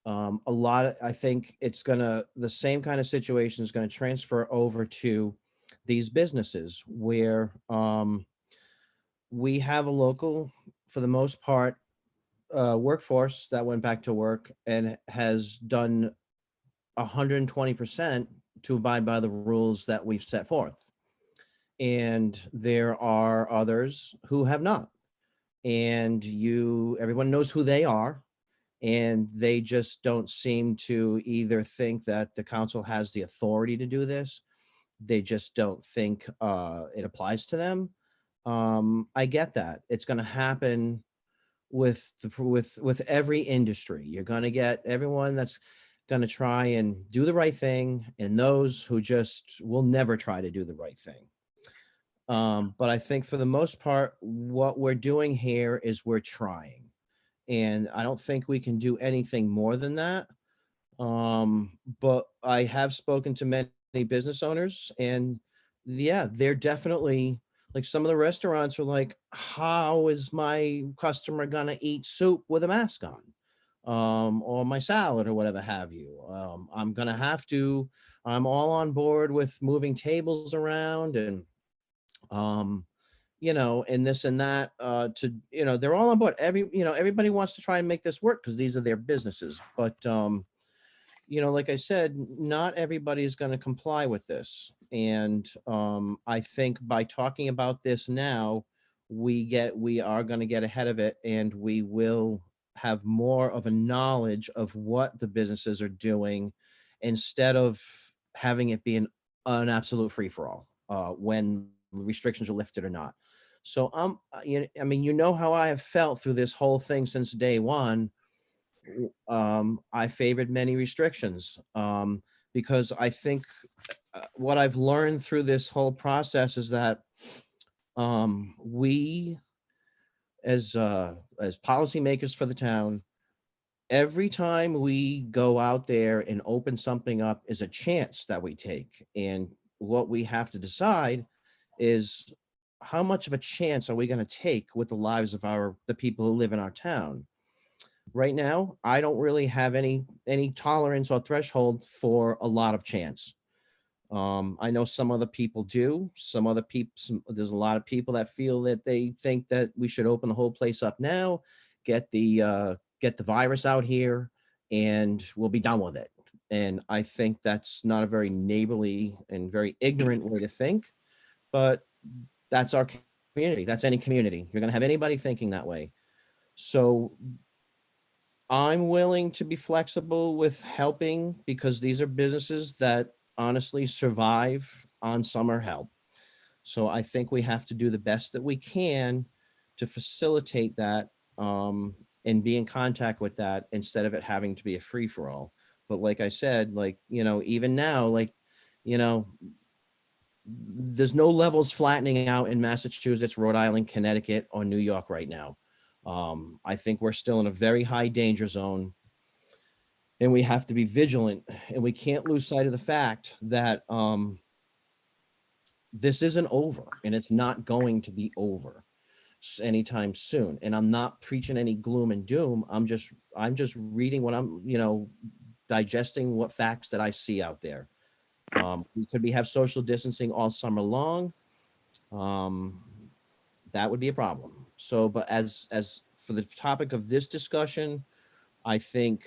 I think the same kind of situation is gonna transfer over to these businesses where we have a local, for the most part, workforce that went back to work and has done 120% to abide by the rules that we've set forth. And there are others who have not. And everyone knows who they are. And they just don't seem to either think that the council has the authority to do this. They just don't think it applies to them. I get that. It's going to happen with every industry. You're going to get everyone that's going to try and do the right thing, and those who just will never try to do the right thing. But I think for the most part, what we're doing here is we're trying, and I don't think we can do anything more than that. But I have spoken to many business owners, and yeah, they're definitely, like, some of the restaurants are like, how is my customer gonna eat soup with a mask on? Or my salad or whatever have you. I'm all on board with moving tables around and, and this and that, they're all on board. Everybody wants to try and make this work because these are their businesses. But, like I said, not everybody is going to comply with this. And I think by talking about this now, we are going to get ahead of it, and we will have more of a knowledge of what the businesses are doing, instead of having it be an absolute free for all when restrictions are lifted or not. So how I have felt through this whole thing since day one. I favored many restrictions, because I think what I've learned through this whole process is that we, as policymakers for the town, every time we go out there and open something up is a chance that we take. And what we have to decide is, how much of a chance are we going to take with the lives of the people who live in our town? Right now, I don't really have any tolerance or threshold for a lot of chance. I know some other people do. There's a lot of people that feel that they think that we should open the whole place up now, get the virus out here, and we'll be done with it. And I think that's not a very neighborly and very ignorant way to think, but that's our community. That's any community. You're going to have anybody thinking that way. So I'm willing to be flexible with helping, because these are businesses that honestly survive on summer help. So I think we have to do the best that we can to facilitate that, and be in contact with that, instead of it having to be a free for all. But like I said, even now, there's no levels flattening out in Massachusetts, Rhode Island, Connecticut, or New York right now. I think we're still in a very high danger zone, and we have to be vigilant, and we can't lose sight of the fact that this isn't over, and it's not going to be over anytime soon. And I'm not preaching any gloom and doom. I'm just reading what I'm, digesting what facts that I see out there. We could have social distancing all summer long. That would be a problem. So, but as for the topic of this discussion, I think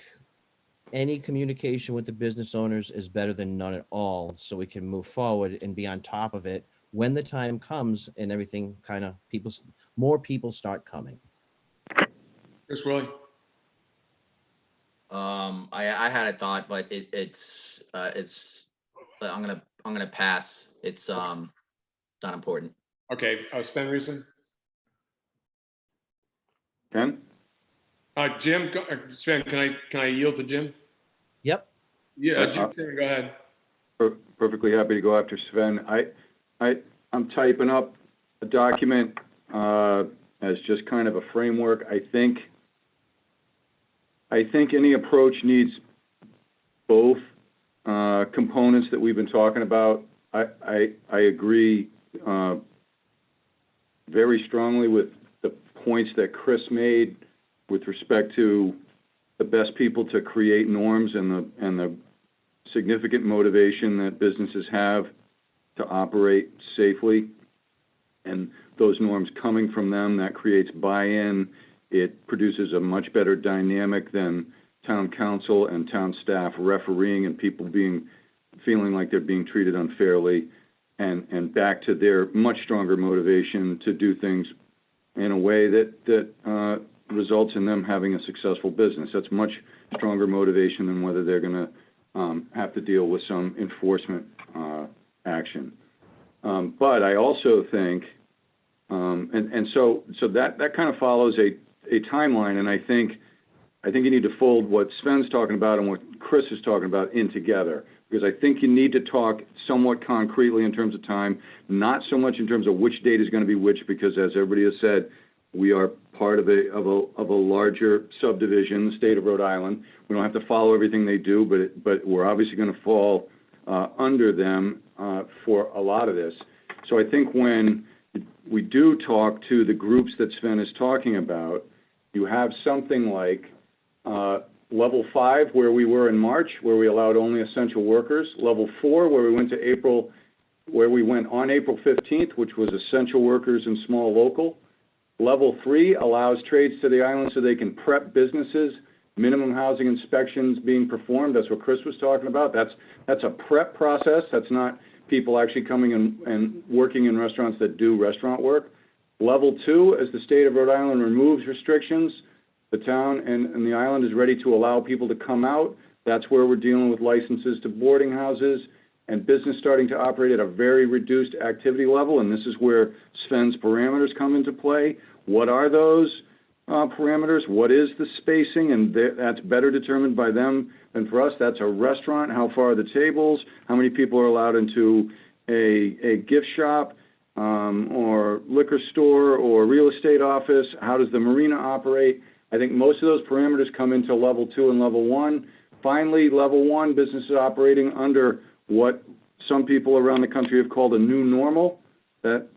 any communication with the business owners is better than none at all, so we can move forward and be on top of it when the time comes and everything more people start coming. Chris Roy. I had a thought, but it's I'm gonna pass. It's not important. Okay, Sven Reason. Ken? Jim, Sven, can I yield to Jim? Yep. Yeah, Jim, go ahead. Perfectly happy to go after Sven. I'm typing up a document as just kind of a framework. I think any approach needs both components that we've been talking about. I agree very strongly with the points that Chris made with respect to the best people to create norms and the significant motivation that businesses have to operate safely, and those norms coming from them, that creates buy-in. It produces a much better dynamic than town council and town staff refereeing and people feeling like they're being treated unfairly, and back to their much stronger motivation to do things in a way that results in them having a successful business. That's much stronger motivation than whether they're going to have to deal with some enforcement action. But I also think, so that kind of follows a timeline, and I think you need to fold what Sven's talking about and what Chris is talking about in together, because I think you need to talk somewhat concretely in terms of time, not so much in terms of which date is going to be which, because as everybody has said, we are part of a larger subdivision, the state of Rhode Island. We don't have to follow everything they do, but we're obviously going to fall under them for a lot of this. So I think when we do talk to the groups that Sven is talking about, you have something like level 5, where we were in March, where we allowed only essential workers. Level 4, where we went on April 15th, which was essential workers and small local. Level 3 allows trades to the island so they can prep businesses, minimum housing inspections being performed. That's what Chris was talking about. That's a prep process. That's not people actually coming and working in restaurants that do restaurant work. Level 2, as the state of Rhode Island removes restrictions, the town and the island is ready to allow people to come out. That's where we're dealing with licenses to boarding houses and business starting to operate at a very reduced activity level. And this is where Sven's parameters come into play. What are those parameters? What is the spacing? And that's better determined by them than for us. That's a restaurant. How far are the tables? How many people are allowed into a gift shop or liquor store or real estate office? How does the marina operate? I think most of those parameters come into level 2 and level 1. Finally, level 1, businesses operating under what some people around the country have called a new normal. That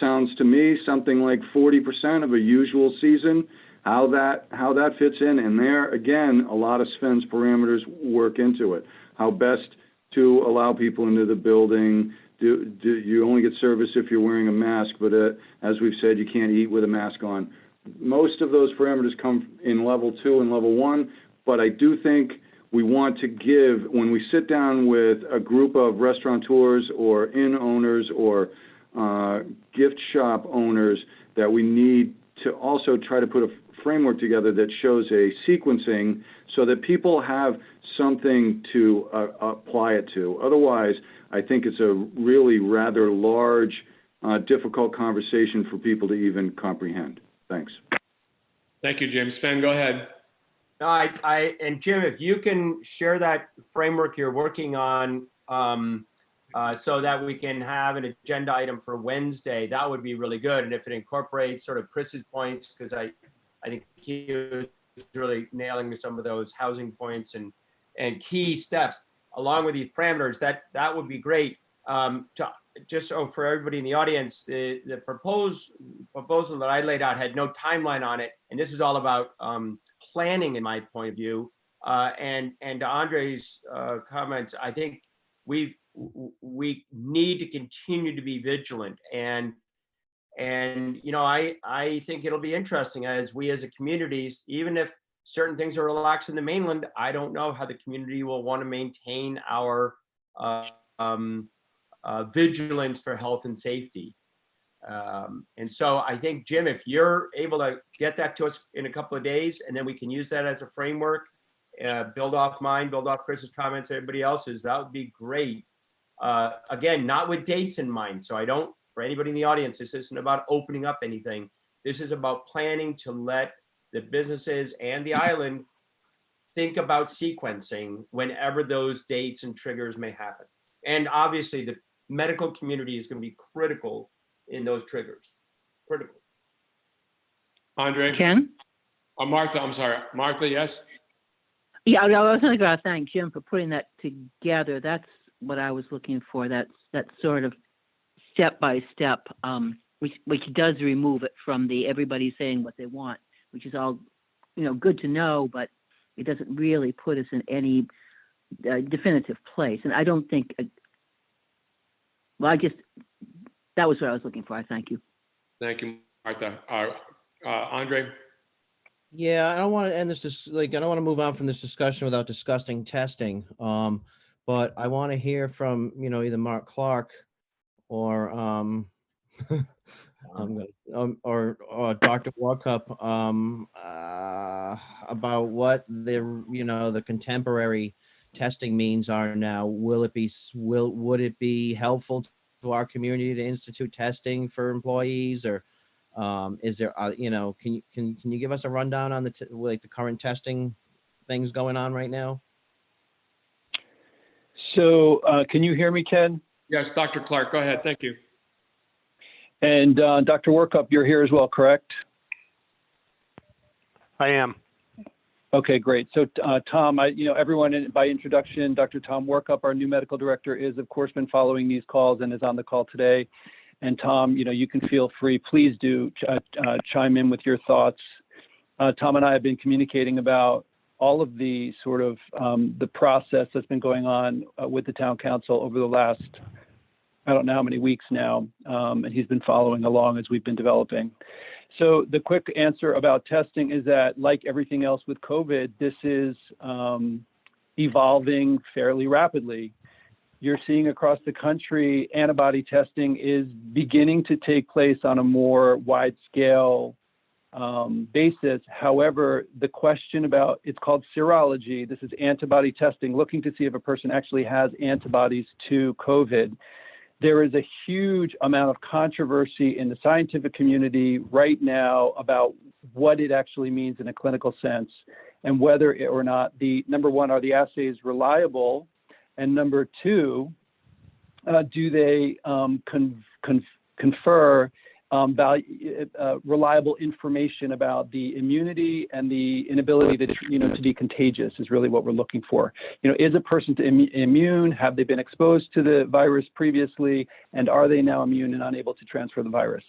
sounds to me something like 40% of a usual season. How that fits in, and there again, a lot of Sven's parameters work into it. How best to allow people into the building. Do you only get service if you're wearing a mask? But as we've said, you can't eat with a mask on. Most of those parameters come in level 2 and level 1, but I do think we want to give, when we sit down with a group of restaurateurs or inn owners or gift shop owners, that we need to also try to put a framework together that shows a sequencing so that people have something to apply it to. Otherwise, I think it's a really rather large, difficult conversation for people to even comprehend. Thanks. Thank you, Jim. Sven, go ahead. And Jim, if you can share that framework you're working on so that we can have an agenda item for Wednesday, that would be really good. And if it incorporates sort of Chris's points, because I think he was really nailing some of those housing points and key steps along with these parameters, that would be great. Just so for everybody in the audience, the proposal that I laid out had no timeline on it, and this is all about planning, in my point of view. And to Andre's comments, I think we need to continue to be vigilant, and you know, I think it'll be interesting as we as a communities, even if certain things are relaxed in the mainland, I don't know how the community will want to maintain our vigilance for health and safety. And so I think, Jim, if you're able to get that to us in a couple of days, and then we can use that as a framework, build off mine, build off Chris's comments, everybody else's, that would be great. Again, not with dates in mind. So I don't for anybody in the audience, this isn't about opening up anything. This is about planning to let the businesses and the island think about sequencing whenever those dates and triggers may happen. And obviously the medical community is going to be critical in those triggers. Critical. Andre? Ken? Martha, I'm sorry. Martha, yes? Yeah, I was going to thank Jim for putting that together. That's what I was looking for. That sort of step by step, which does remove it from the everybody saying what they want, which is all, good to know, but it doesn't really put us in any definitive place. And I don't think. That was what I was looking for. I thank you. Thank you, Martha. Andre? Yeah, I don't want to end this, I don't want to move on from this discussion without discussing testing. But I want to hear from, either Mark Clark or or Dr. Workup about what the contemporary testing means are now. Would it be helpful to our community to institute testing for employees, or is there can you give us a rundown on the current testing things going on right now? So can you hear me, Ken? Yes, Dr. Clark, go ahead. Thank you. And Dr. Workup, you're here as well, correct? I am. Okay, great. So Tom, everyone by introduction, Dr. Tom Workup, our new medical director, is of course been following these calls and is on the call today. And Tom, you can feel free, please do chime in with your thoughts. Tom and I have been communicating about all of the sort of the process that's been going on with the town council over the last, I don't know how many weeks now, and he's been following along as we've been developing. So the quick answer about testing is that, like everything else with COVID, this is evolving fairly rapidly. You're seeing across the country, antibody testing is beginning to take place on a more wide scale basis. However, the question about, it's called serology. This is antibody testing, looking to see if a person actually has antibodies to COVID. There is a huge amount of controversy in the scientific community right now about what it actually means in a clinical sense, and whether or not number one, are the assays reliable? And number two, do they confer reliable information about the immunity and the inability to be contagious is really what we're looking for. Is a person immune? Have they been exposed to the virus previously? And are they now immune and unable to transfer the virus?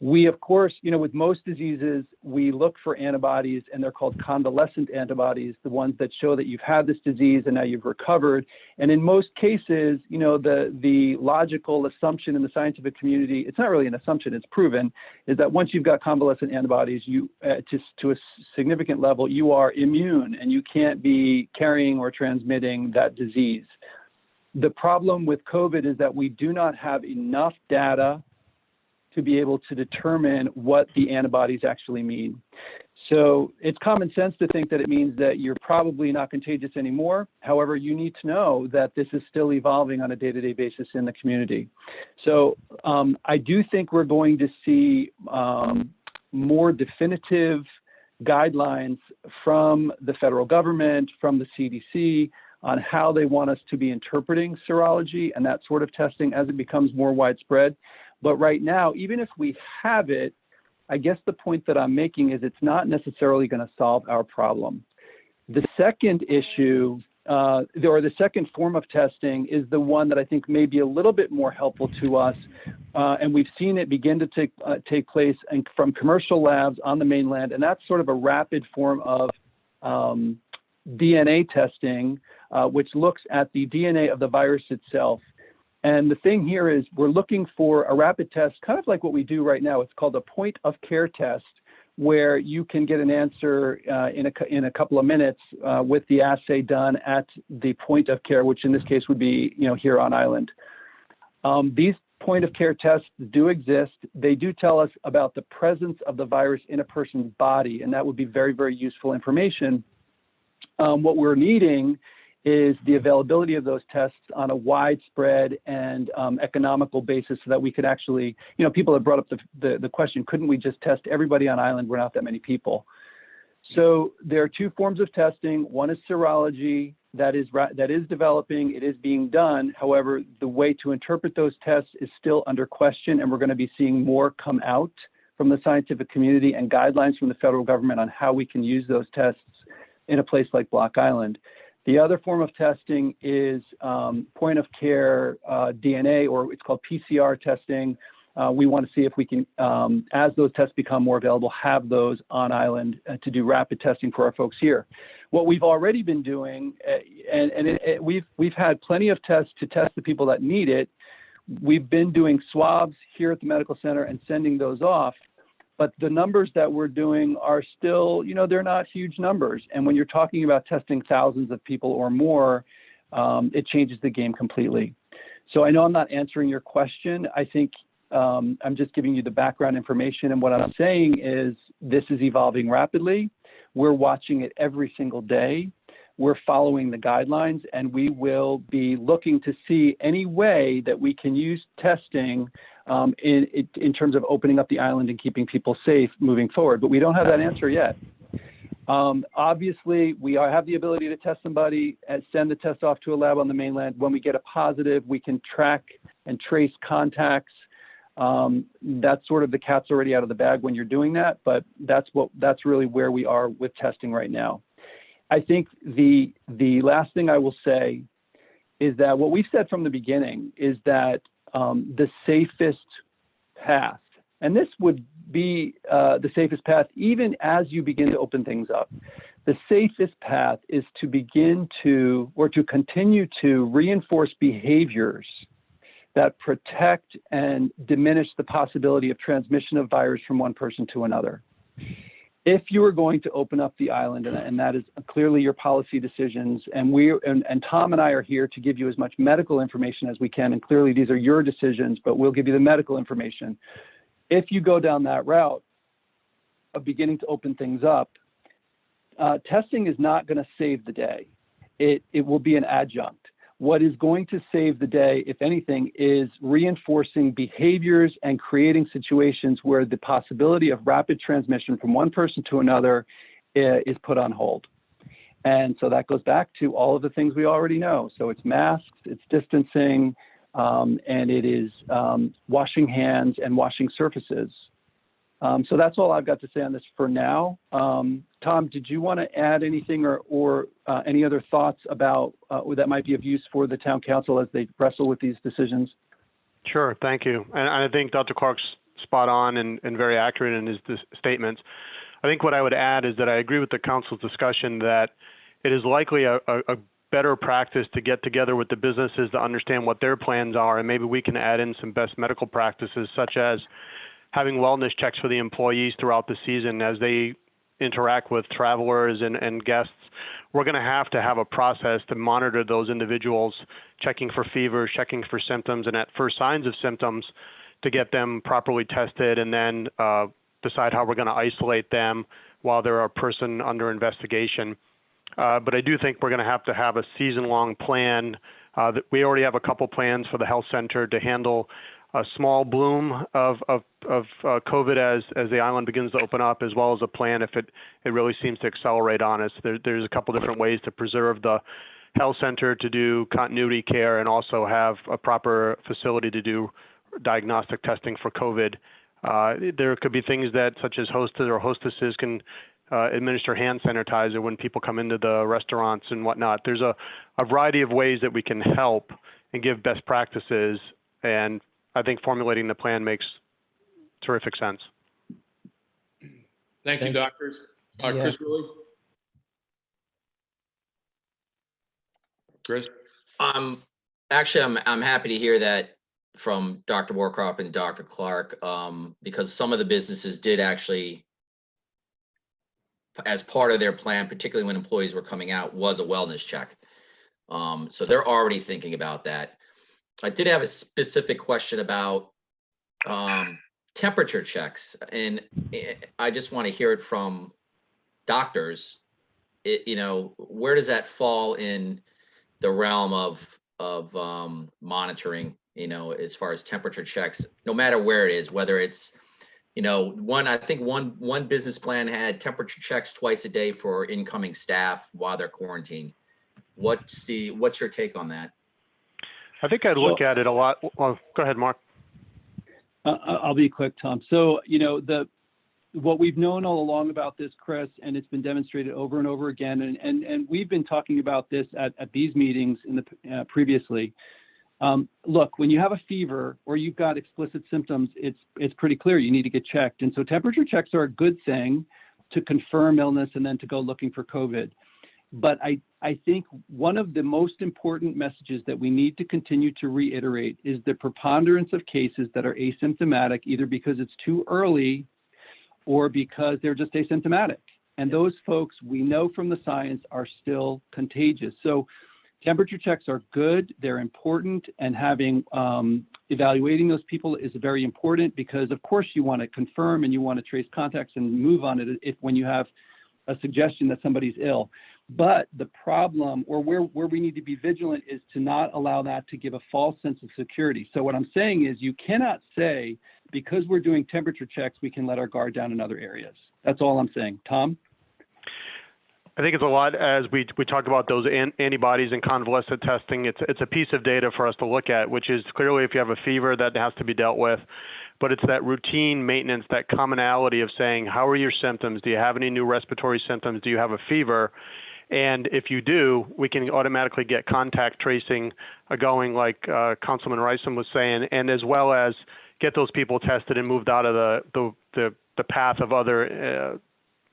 We, of course, with most diseases, we look for antibodies, and they're called convalescent antibodies, the ones that show that you've had this disease and now you've recovered. And in most cases, the logical assumption in the scientific community, it's not really an assumption, it's proven, is that once you've got convalescent antibodies, you, to a significant level, you are immune and you can't be carrying or transmitting that disease. The problem with COVID is that we do not have enough data to be able to determine what the antibodies actually mean. So it's common sense to think that it means that you're probably not contagious anymore. However, you need to know that this is still evolving on a day-to-day basis in the community. So I do think we're going to see more definitive guidelines from the federal government, from the CDC, on how they want us to be interpreting serology and that sort of testing as it becomes more widespread. But right now, even if we have it, I guess the point that I'm making is it's not necessarily going to solve our problem. The second issue, or the second form of testing, is the one that I think may be a little bit more helpful to us. And we've seen it begin to take place from commercial labs on the mainland. And that's sort of a rapid form of DNA testing, which looks at the DNA of the virus itself. And the thing here is we're looking for a rapid test, kind of like what we do right now. It's called a point of care test, where you can get an answer in a couple of minutes with the assay done at the point of care, which in this case would be here on island. These point of care tests do exist. They do tell us about the presence of the virus in a person's body, and that would be very, very useful information. What we're needing is the availability of those tests on a widespread and economical basis so that we could actually, people have brought up the question, couldn't we just test everybody on island? We're not that many people. So there are two forms of testing. One is serology that is developing, it is being done. However, the way to interpret those tests is still under question, and we're going to be seeing more come out from the scientific community and guidelines from the federal government on how we can use those tests in a place like Block Island. The other form of testing is point of care DNA, or it's called PCR testing. We want to see if we can, as those tests become more available, have those on island to do rapid testing for our folks here. What we've already been doing, we've had plenty of tests to test the people that need it. We've been doing swabs here at the medical center and sending those off. But the numbers that we're doing are still, they're not huge numbers. And when you're talking about testing thousands of people or more, it changes the game completely. So I know I'm not answering your question. I think I'm just giving you the background information. And what I'm saying is this is evolving rapidly. We're watching it every single day. We're following the guidelines, and we will be looking to see any way that we can use testing in terms of opening up the island and keeping people safe moving forward. But we don't have that answer yet. Obviously, we have the ability to test somebody and send the test off to a lab on the mainland. When we get a positive, we can track and trace contacts. That's sort of the cat's already out of the bag when you're doing that, but that's really where we are with testing right now. I think the last thing I will say is that what we've said from the beginning is that the safest path, and this would be the safest path even as you begin to open things up, the safest path is to begin to, or to continue to reinforce behaviors that protect and diminish the possibility of transmission of virus from one person to another. If you are going to open up the island, and that is clearly your policy decisions, and Tom and I are here to give you as much medical information as we can, and clearly these are your decisions, but we'll give you the medical information. If you go down that route of beginning to open things up, testing is not going to save the day. It will be an adjunct. What is going to save the day, if anything, is reinforcing behaviors and creating situations where the possibility of rapid transmission from one person to another is put on hold. And so that goes back to all of the things we already know. So it's masks, it's distancing, and it is washing hands and washing surfaces. So that's all I've got to say on this for now. Tom, did you want to add anything or any other thoughts about that might be of use for the town council as they wrestle with these decisions? Sure, thank you. And I think Dr. Clark's spot on and very accurate in his statements. I think what I would add is that I agree with the council's discussion that it is likely a better practice to get together with the businesses to understand what their plans are, and maybe we can add in some best medical practices such as having wellness checks for the employees throughout the season as they interact with travelers and guests. We're going to have a process to monitor those individuals, checking for fever, checking for symptoms, and at first signs of symptoms to get them properly tested, and then decide how we're going to isolate them while they're a person under investigation. But I do think we're going to have a season-long plan. That we already have a couple plans for the health center to handle a small bloom of COVID as the island begins to open up, as well as a plan if it really seems to accelerate on us. There's a couple different ways to preserve the health center to do continuity care and also have a proper facility to do diagnostic testing for COVID. There could be things that, such as hostess or hostesses can administer hand sanitizer when people come into the restaurants and whatnot. There's a variety of ways that we can help and give best practices, and I think formulating the plan makes terrific sense. Thank you, doctors. Chris Willie? Chris? Actually, I'm happy to hear that from Dr. Warcroft and Dr. Clark, because some of the businesses did actually, as part of their plan, particularly when employees were coming out, was a wellness check. So they're already thinking about that. I did have a specific question about temperature checks, and I just want to hear it from doctors. Where does that fall in the realm of monitoring, as far as temperature checks, no matter where it is, whether it's, I think one business plan had temperature checks twice a day for incoming staff while they're quarantined. What's your take on that? I think I'd look at it a lot. Well, go ahead, Mark. I'll be quick, Tom. So, what we've known all along about this, Chris, and it's been demonstrated over and over again, and we've been talking about this at these meetings previously. Look, when you have a fever or you've got explicit symptoms, it's pretty clear you need to get checked. And so temperature checks are a good thing to confirm illness and then to go looking for COVID. But I think one of the most important messages that we need to continue to reiterate is the preponderance of cases that are asymptomatic, either because it's too early or because they're just asymptomatic. And those folks, we know from the science, are still contagious. So temperature checks are good, they're important, and having evaluating those people is very important, because of course you want to confirm and you want to trace contacts and move on it when you have a suggestion that somebody's ill. But the problem, or where we need to be vigilant, is to not allow that to give a false sense of security. So what I'm saying is, you cannot say, because we're doing temperature checks, we can let our guard down in other areas. That's all I'm saying. Tom? I think it's a lot, as we talked about those antibodies and convalescent testing. It's a piece of data for us to look at, which is clearly if you have a fever, that has to be dealt with. But it's that routine maintenance, that commonality of saying, how are your symptoms? Do you have any new respiratory symptoms? Do you have a fever? And if you do, we can automatically get contact tracing going, like Councilman Rysam was saying, and as well as get those people tested and moved out of the path of other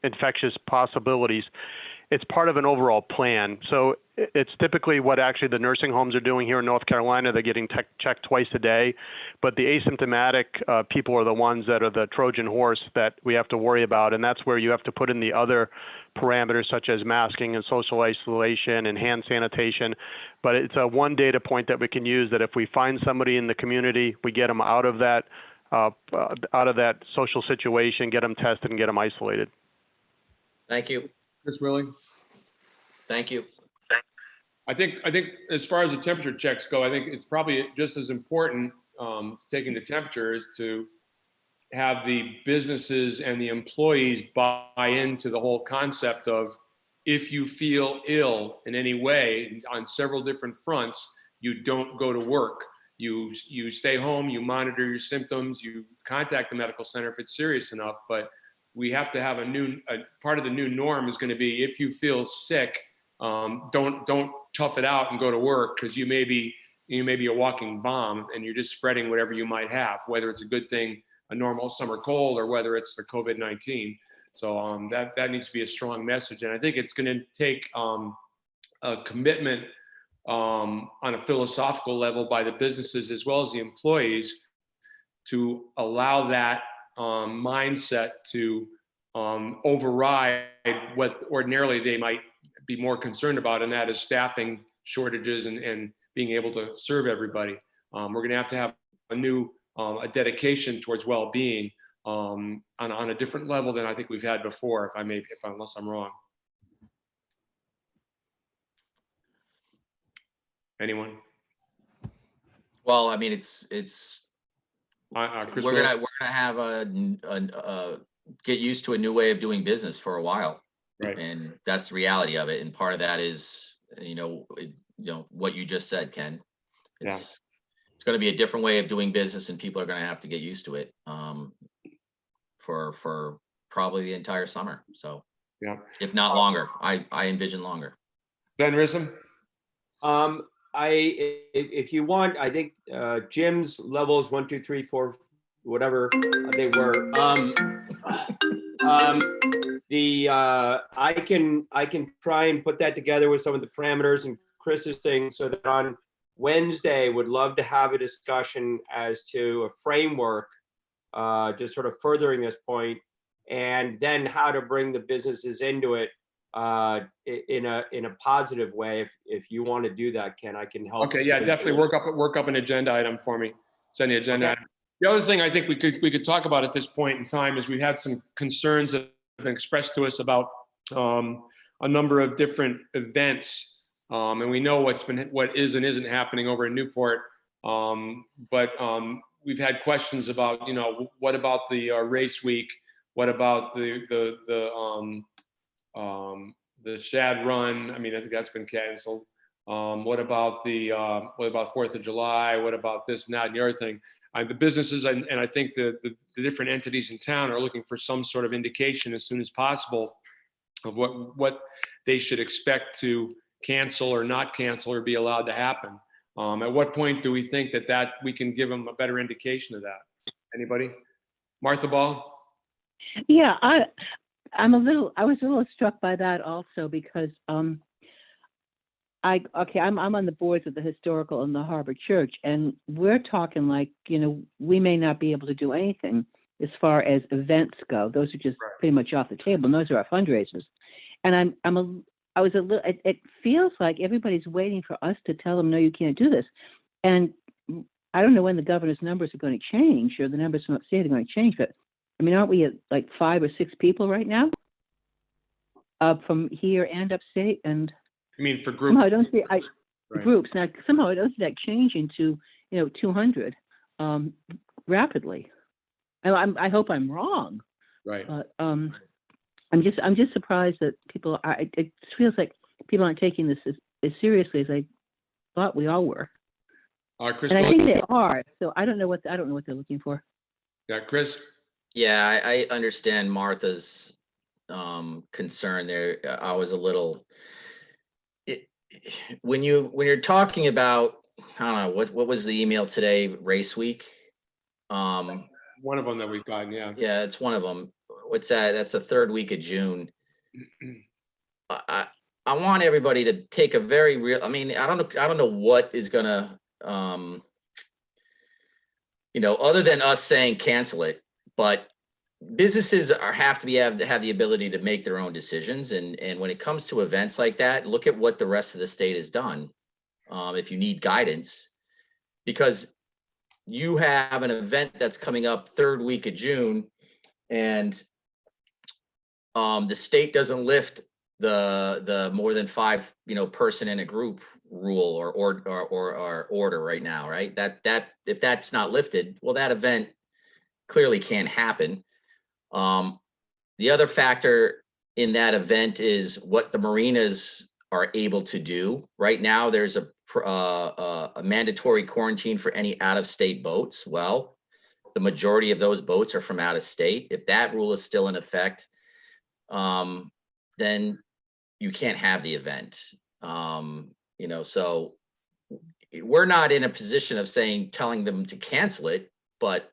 infectious possibilities. It's part of an overall plan. So it's typically what actually the nursing homes are doing here in North Carolina. They're getting checked twice a day, but the asymptomatic people are the ones that are the Trojan horse that we have to worry about. And that's where you have to put in the other parameters, such as masking and social isolation and hand sanitation. But it's a one data point that we can use, that if we find somebody in the community, we get them out of that social situation, get them tested and get them isolated. Thank you. Chris Willie? Thank you. I think as far as the temperature checks go, I think it's probably just as important taking the temperature is to have the businesses and the employees buy into the whole concept of, if you feel ill in any way on several different fronts, you don't go to work. You stay home, you monitor your symptoms, you contact the medical center if it's serious enough. But we have to have a part of the new norm is going to be, if you feel sick, don't tough it out and go to work, because you may be a walking bomb and you're just spreading whatever you might have, whether it's a good thing, a normal summer cold, or whether it's the COVID-19. So that needs to be a strong message. And I think it's going to take a commitment on a philosophical level by the businesses as well as the employees to allow that mindset to override what ordinarily they might be more concerned about, and that is staffing shortages and being able to serve everybody. We're going to have a dedication towards well-being on a different level than I think we've had before, unless I'm wrong. Anyone? Well, I mean, it's Chris we're Willie? gonna have get used to a new way of doing business for a while, Right. and that's the reality of it. And part of that is, what you just said, Ken. It's going to be a different way of doing business, and people are going to have to get used to it for probably the entire summer. So, if not longer, I envision longer. Ben Rissam? If you want, I think Jim's levels 1, 2, 3, 4, whatever they were. I can try and put that together with some of the parameters and Chris's thing, so that on Wednesday would love to have a discussion as to a framework, just sort of furthering this point, and then how to bring the businesses into it in a positive way. If you want to do that, Ken, I can help. Okay, yeah, definitely work up an agenda item for me. Send the agenda item. The other thing I think we could talk about at this point in time is we've had some concerns that have been expressed to us about a number of different events And we know what is and isn't happening over in Newport. But we've had questions about, what about the race week? What about the Shad Run? I mean, I think that's been canceled. What about 4th of July? What about this and that and the other thing? The businesses and I think the different entities in town are looking for some sort of indication as soon as possible of what they should expect to cancel or not cancel or be allowed to happen. At what point do we think that we can give them a better indication of that? Anybody? Martha Ball? Yeah, I was a little struck by that also because I'm on the boards of the Historical and the Harbor Church, and we're talking like, we may not be able to do anything as far as events go. Those are just pretty much off the table, and those are our fundraisers. And it feels like everybody's waiting for us to tell them, no, you can't do this. And I don't know when the governor's numbers are going to change, or the numbers from upstate are going to change, but I mean, aren't we at like 5 or 6 people right now? From here and upstate, and I mean, for groups. somehow I don't see Right. groups. Now somehow I don't see that changing to 200 rapidly. I hope I'm wrong, Right. but I'm just surprised that people are. It feels like people aren't taking this as seriously as I thought we all were, Chris, and I think they are. So I don't know what they're looking for. yeah, Chris. Yeah, I understand Martha's concern there. I was a little, when you're talking about, I don't know, what was the email today, race week? One of them that we've gotten, yeah. Yeah, it's one of them. What's that? That's the 3rd week of June. I want everybody to take a very real, I mean, I don't know what is gonna, other than us saying cancel it, but businesses have the ability to make their own decisions. And when it comes to events like that, look at what the rest of the state has done. If you need guidance, because you have an event that's coming up 3rd week of June, and the state doesn't lift the more than 5 person in a group rule or order right now, right? That if that's not lifted, well, that event clearly can't happen. The other factor in that event is what the marinas are able to do. Right now, there's a mandatory quarantine for any out-of-state boats. Well, the majority of those boats are from out of state. If that rule is still in effect, then you can't have the event. So we're not in a position of telling them to cancel it, but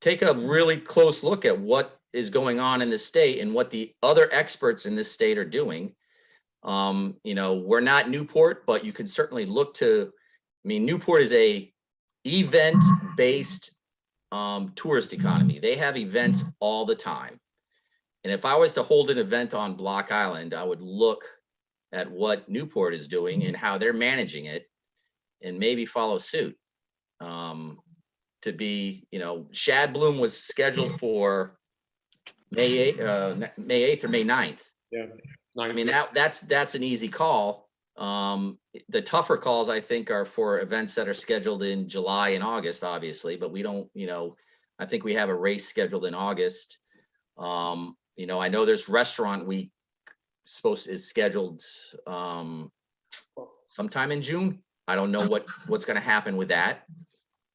take a really close look at what is going on in the state and what the other experts in this state are doing. We're not Newport, but you can certainly look to, Newport is a event-based tourist economy. They have events all the time. And if I was to hold an event on Block Island, I would look at what Newport is doing and how they're managing it and maybe follow suit. To be, Shad Bloom was scheduled for May 8th or May 9th. Yeah. That's an easy call. The tougher calls, I think, are for events that are scheduled in July and August, obviously, but we don't, I think we have a race scheduled in August. I know there's Restaurant Week is scheduled sometime in June. I don't know what's going to happen with that.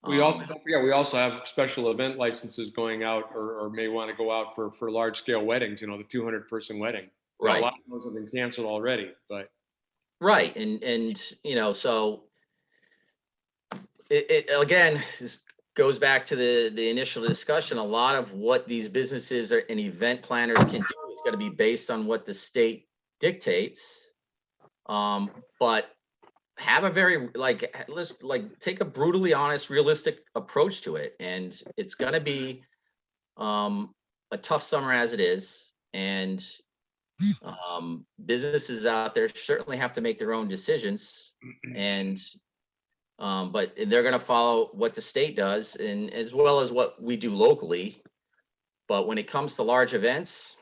We also, don't forget, we also have special event licenses going out or may want to go out for large scale weddings, the 200-person wedding. Right. A lot of those have been canceled already, but. Right. And so it again, this goes back to the initial discussion. A lot of what these businesses and event planners can do is going to be based on what the state dictates. But have a very let's take a brutally honest, realistic approach to it. And it's going to be a tough summer as it is. And businesses out there certainly have to make their own decisions, and but they're going to follow what the state does, and as well as what we do locally. But when it comes to large events,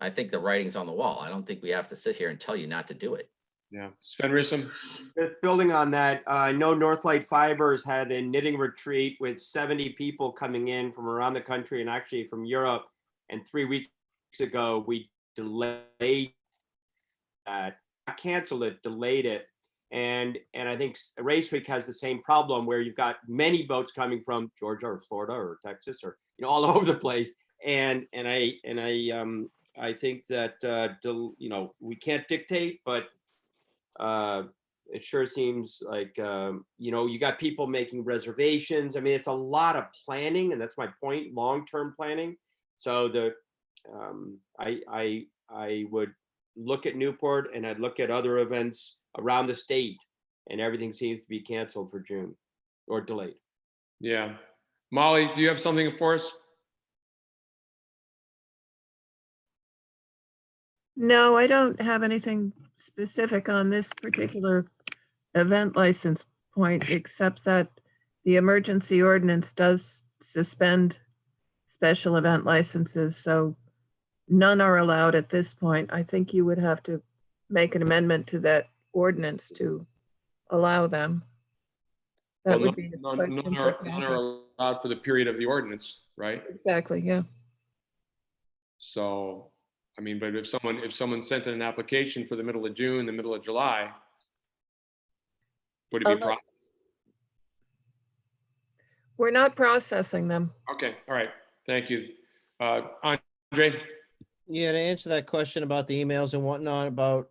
I think the writing's on the wall. I don't think we have to sit here and tell you not to do it. Yeah. Sven Rissen? Just building on that, I know Northlight Fibers had a knitting retreat with 70 people coming in from around the country and actually from Europe. And 3 weeks ago, we delayed that, not canceled it, delayed it. And I think Race Week has the same problem where you've got many boats coming from Georgia or Florida or Texas or all over the place. And I think that we can't dictate, but it sure seems like you got people making reservations. I mean, it's a lot of planning, and that's my point, long-term planning. So I would look at Newport and I'd look at other events around the state, and everything seems to be canceled for June or delayed. Yeah. Molly, do you have something for us? No, I don't have anything specific on this particular event license point, except that the emergency ordinance does suspend special event licenses, so none are allowed at this point. I think you would have to make an amendment to that ordinance to allow them. That Well, would be a none question are for none Kathy. are allowed for the period of the ordinance, right? Exactly, yeah. So, I mean, but if someone sent in an application for the middle of June, the middle of July, would it be Oh, no. We're not processing them. Okay, all right, thank you. Andre? Yeah, to answer that question about the emails and whatnot about,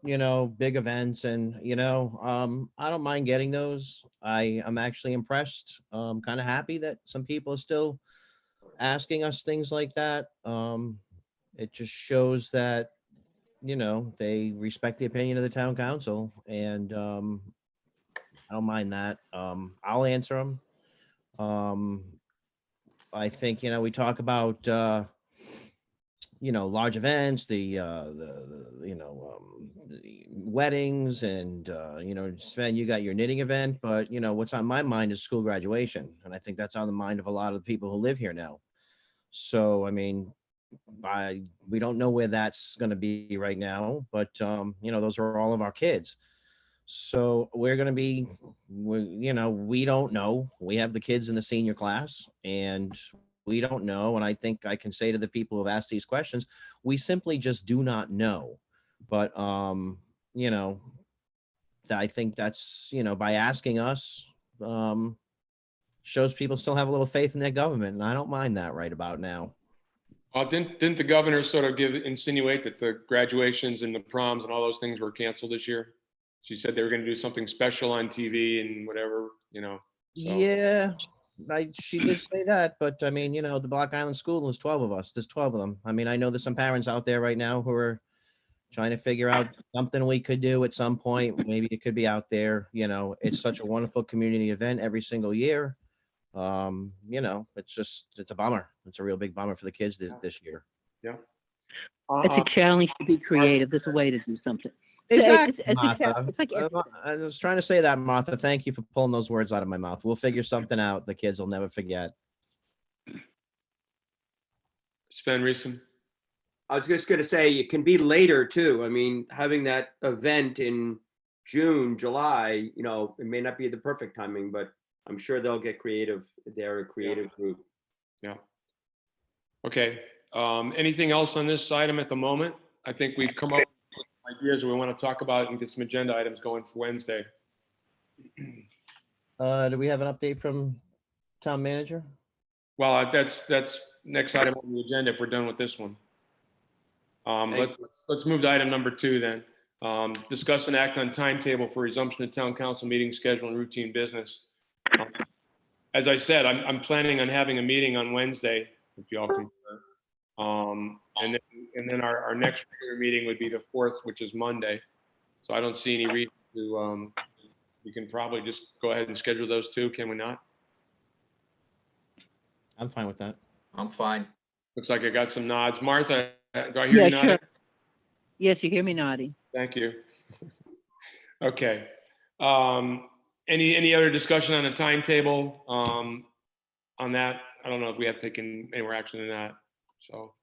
big events and, I don't mind getting those. I'm actually impressed. Kind of happy that some people are still asking us things like that. It just shows that, they respect the opinion of the town council, and I don't mind that. I'll answer them. I think, we talk about, large events, the weddings, and Sven, you got your knitting event, but what's on my mind is school graduation, and I think that's on the mind of a lot of the people who live here now. So I mean, we don't know where that's going to be right now, but those are all of our kids. So we're going to be, we don't know. We have the kids in the senior class, and we don't know. And I think I can say to the people who've asked these questions, we simply just do not know. But, I think that's, by asking us, shows people still have a little faith in their government. And I don't mind that right about now. Didn't the governor sort of insinuate that the graduations and the proms and all those things were canceled this year? She said they were going to do something special on TV and whatever, So. Yeah, she did say that, but I mean, the Block Island School, there's 12 of us. There's 12 of them. I mean, I know there's some parents out there right now who are trying to figure out something we could do at some point. Maybe it could be out there. It's such a wonderful community event every single year. It's a bummer. It's a real big bummer for the kids this year. Yeah. It's a challenge to be creative. There's a way to do something. Exactly, It's Martha. like everything. I was trying to say that, Martha. Thank you for pulling those words out of my mouth. We'll figure something out. The kids will never forget. Sven Riesen? I was just going to say, it can be later too. I mean, having that event in June, July, it may not be the perfect timing, but I'm sure they'll get creative. They're a creative group. Yeah. Okay. Anything else on this item at the moment? I think we've come up with ideas we want to talk about and get some agenda items going for Wednesday. Do we have an update from town manager? Well, that's next item on the agenda if we're done with this one. Let's move to item number 2 then. Discuss and act on timetable for resumption of town council meeting schedule and routine business. As I said, I'm planning on having a meeting on Wednesday, if y'all concur. And then our next regular meeting would be the 4th, which is Monday. So I don't see any reason to, we can probably just go ahead and schedule those 2, can we not? I'm fine with that. I'm fine. Looks like I got some nods. Martha, do I hear you nodding? Sure. Yes, you hear me nodding. Thank you. Okay. Any other discussion on a timetable on that? I don't know if we have taken any more action than that. So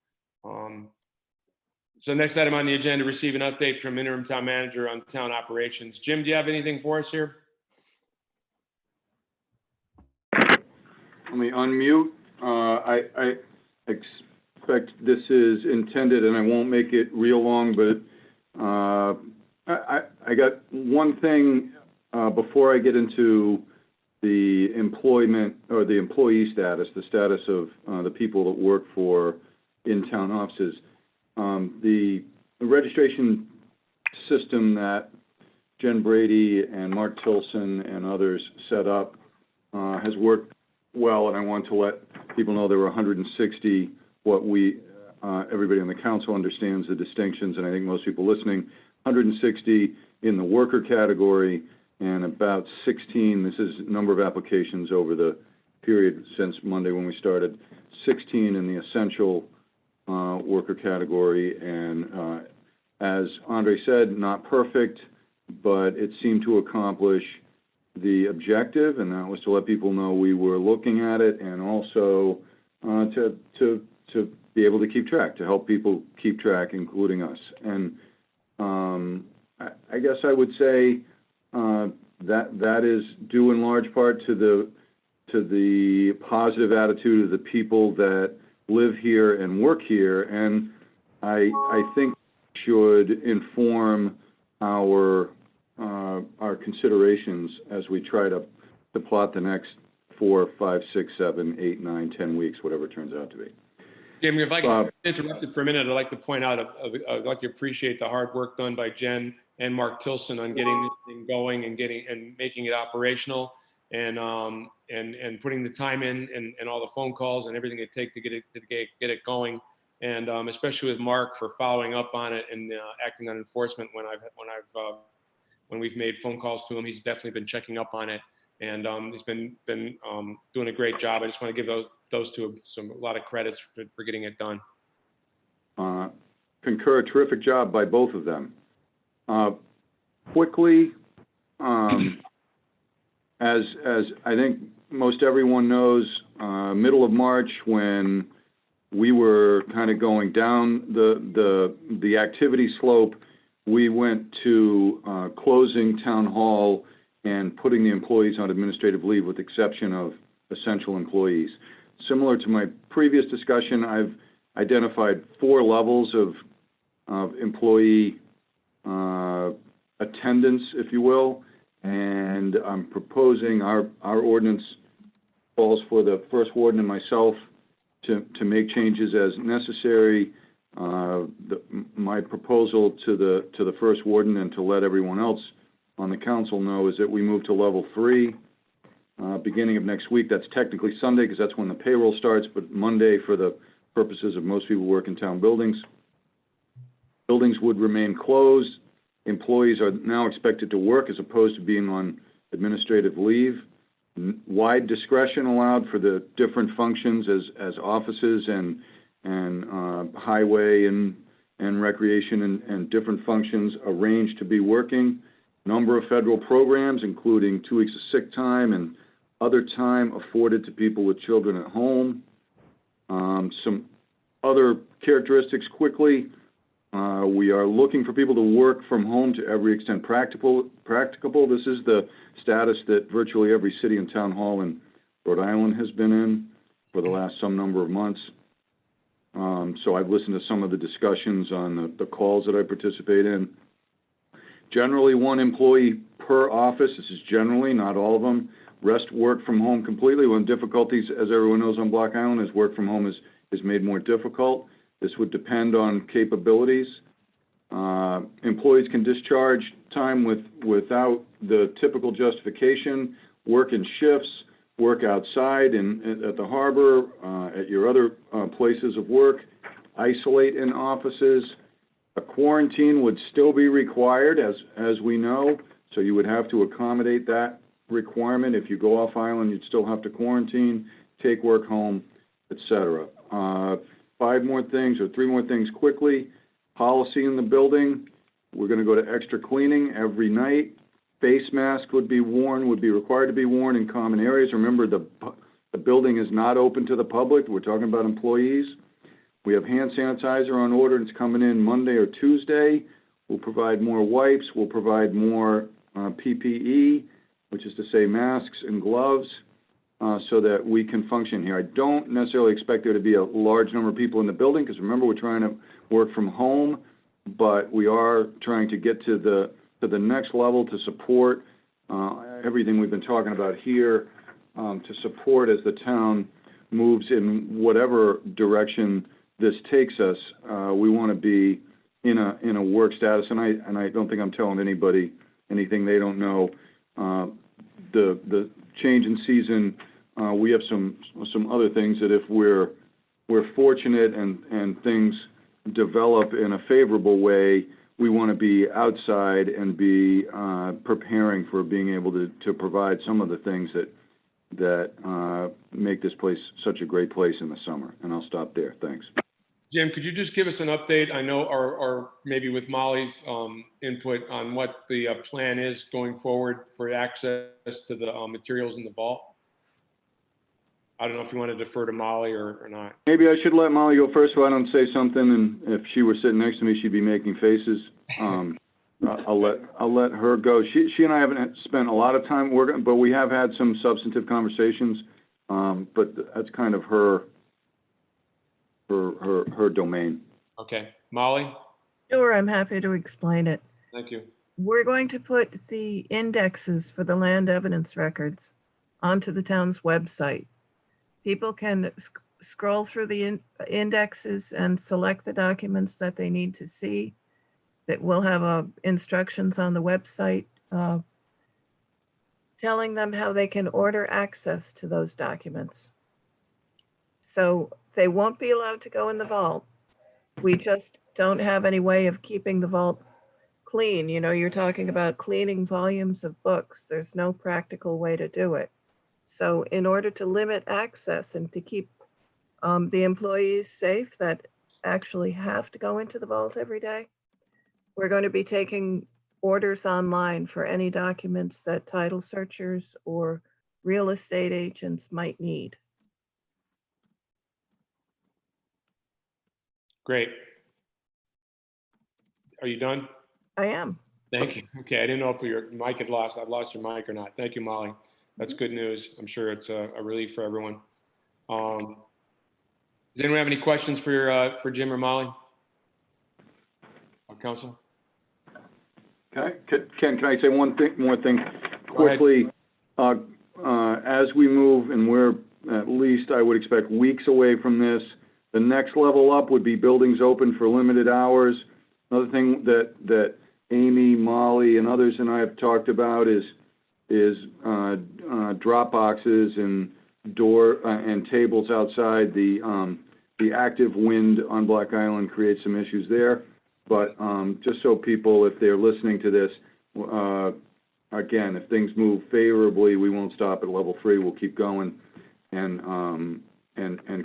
So next item on the agenda, receive an update from interim town manager on town operations. Jim, do you have anything for us here? Let me unmute. I expect this is intended, and I won't make it real long, but I got one thing before I get into the employment or the employee status, the status of the people that work for in-town offices. The registration system that Jen Brady and Mark Tilson and others set up has worked well, and I want to let people know there were 160. What we, everybody on the council understands the distinctions, and I think most people listening, 160 in the worker category, and about 16. This is number of applications over the period since Monday when we started. 16 in the essential worker category, and as Andre said, not perfect, but it seemed to accomplish the objective, and that was to let people know we were looking at it, and also to be able to keep track, to help people keep track, including us. And I guess I would say that is due in large part to the positive attitude of the people that live here and work here, and I think should inform our considerations as we try to plot the next 4, 5, 6, 7, 8, 9, 10 weeks, whatever it turns out to be. Jim, if I can interrupt it for a minute, I'd like to point out, I'd like to appreciate the hard work done by Jen and Mark Tilson on getting this thing going and making it operational, and putting the time in and all the phone calls and everything it takes to get it going, and especially with Mark for following up on it and acting on enforcement when we've made phone calls to him. He's definitely been checking up on it, and he's been doing a great job. I just want to give those two a lot of credits for getting it done. Concur, terrific job by both of them. Quickly, as I think most everyone knows, middle of March, when we were kind of going down the activity slope, we went to closing town hall and putting the employees on administrative leave, with the exception of essential employees. Similar to my previous discussion, I've identified 4 levels of employee attendance, if you will, and I'm proposing our ordinance calls for the first warden and myself to make changes as necessary. My proposal to the first warden, and to let everyone else on the council know, is that we move to level 3 beginning of next week. That's technically Sunday because that's when the payroll starts, but Monday for the purposes of most people who work in town buildings. Buildings would remain closed. Employees are now expected to work as opposed to being on administrative leave. Wide discretion allowed for the different functions as offices and highway and recreation and different functions arranged to be working. Number of federal programs, including 2 weeks of sick time and other time afforded to people with children at home. Some other characteristics quickly. We are looking for people to work from home to every extent practicable. This is the status that virtually every city and town hall in Rhode Island has been in for the last some number of months. So I've listened to some of the discussions on the calls that I participate in. Generally 1 employee per office. This is generally, not all of them. Rest work from home completely. One of the difficulties, as everyone knows, on Block Island is work from home is made more difficult. This would depend on capabilities. Employees can discharge time without the typical justification, work in shifts, work outside at the harbor, at your other places of work, isolate in offices. A quarantine would still be required, as we know, so you would have to accommodate that requirement. If you go off island, you'd still have to quarantine, take work home, etc. 5 more things, or 3 more things quickly. Policy in the building, we're going to go to extra cleaning every night. Face mask would be required to be worn in common areas. Remember, the building is not open to the public. We're talking about employees. We have hand sanitizer on order, and it's coming in Monday or Tuesday. We'll provide more wipes. We'll provide more PPE, which is to say masks and gloves, so that we can function here. I don't necessarily expect there to be a large number of people in the building, because remember, we're trying to work from home, but we are trying to get to the next level to support everything we've been talking about here, to support as the town moves in whatever direction this takes us. We want to be in a work status, and I don't think I'm telling anybody anything they don't know. The change in season, we have some other things that if we're fortunate and things develop in a favorable way, we want to be outside and be preparing for being able to provide some of the things that make this place such a great place in the summer. And I'll stop there. Thanks. Jim, could you just give us an update? I know, or maybe with Molly's input on what the plan is going forward for access to the materials in the vault? I don't know if you want to defer to Molly or not. Maybe I should let Molly go first so I don't say something, and if she were sitting next to me, she'd be making faces. I'll let her go. She and I haven't spent a lot of time working, but we have had some substantive conversations. But that's kind of her domain. Okay, Molly? Sure, I'm happy to explain it. Thank you. We're going to put the indexes for the land evidence records onto the town's website. People can scroll through the indexes and select the documents that they need to see. That will have instructions on the website telling them how they can order access to those documents. So they won't be allowed to go in the vault. We just don't have any way of keeping the vault clean. You know, you're talking about cleaning volumes of books. There's no practical way to do it. So in order to limit access and to keep the employees safe that actually have to go into the vault every day, we're going to be taking orders online for any documents that title searchers or real estate agents might need. Great. Are you done? I am. Thank you. Okay, I didn't know if your mic had lost. I've lost your mic or not. Thank you, Molly. That's good news. I'm sure it's a relief for everyone. Does anyone have any questions for Jim or Molly? Council? Okay. Ken, can I say one more thing quickly? As we move, and we're at least, I would expect, weeks away from this, the next level up would be buildings open for limited hours. Another thing that Amy, Molly, and others and I have talked about is drop boxes and door and tables outside. The active wind on Black Island creates some issues there. But just so people, if they're listening to this, again, if things move favorably, we won't stop at level 3. We'll keep going and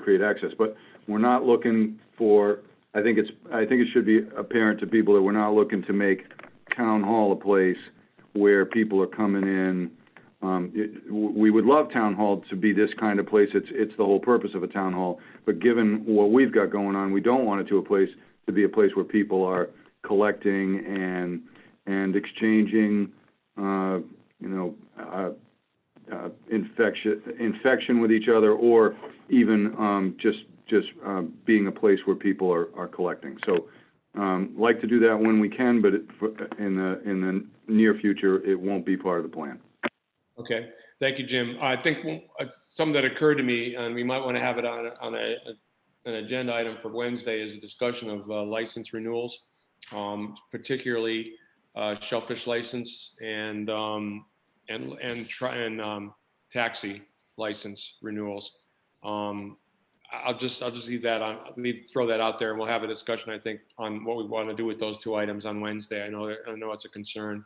create access. But we're not looking for. I think it should be apparent to people that we're not looking to make Town Hall a place where people are coming in. We would love Town Hall to be this kind of place. It's the whole purpose of a Town Hall. But given what we've got going on, we don't want it to be a place where people are collecting and exchanging, infection with each other, or even just being a place where people are collecting. So, like to do that when we can, but in the near future, it won't be part of the plan. Okay, thank you, Jim. I think something that occurred to me, and we might want to have it on an agenda item for Wednesday, is a discussion of license renewals, particularly shellfish license and taxi license renewals. I'll just leave that on. Throw that out there, and we'll have a discussion, I think, on what we want to do with those 2 items on Wednesday. I know it's a concern,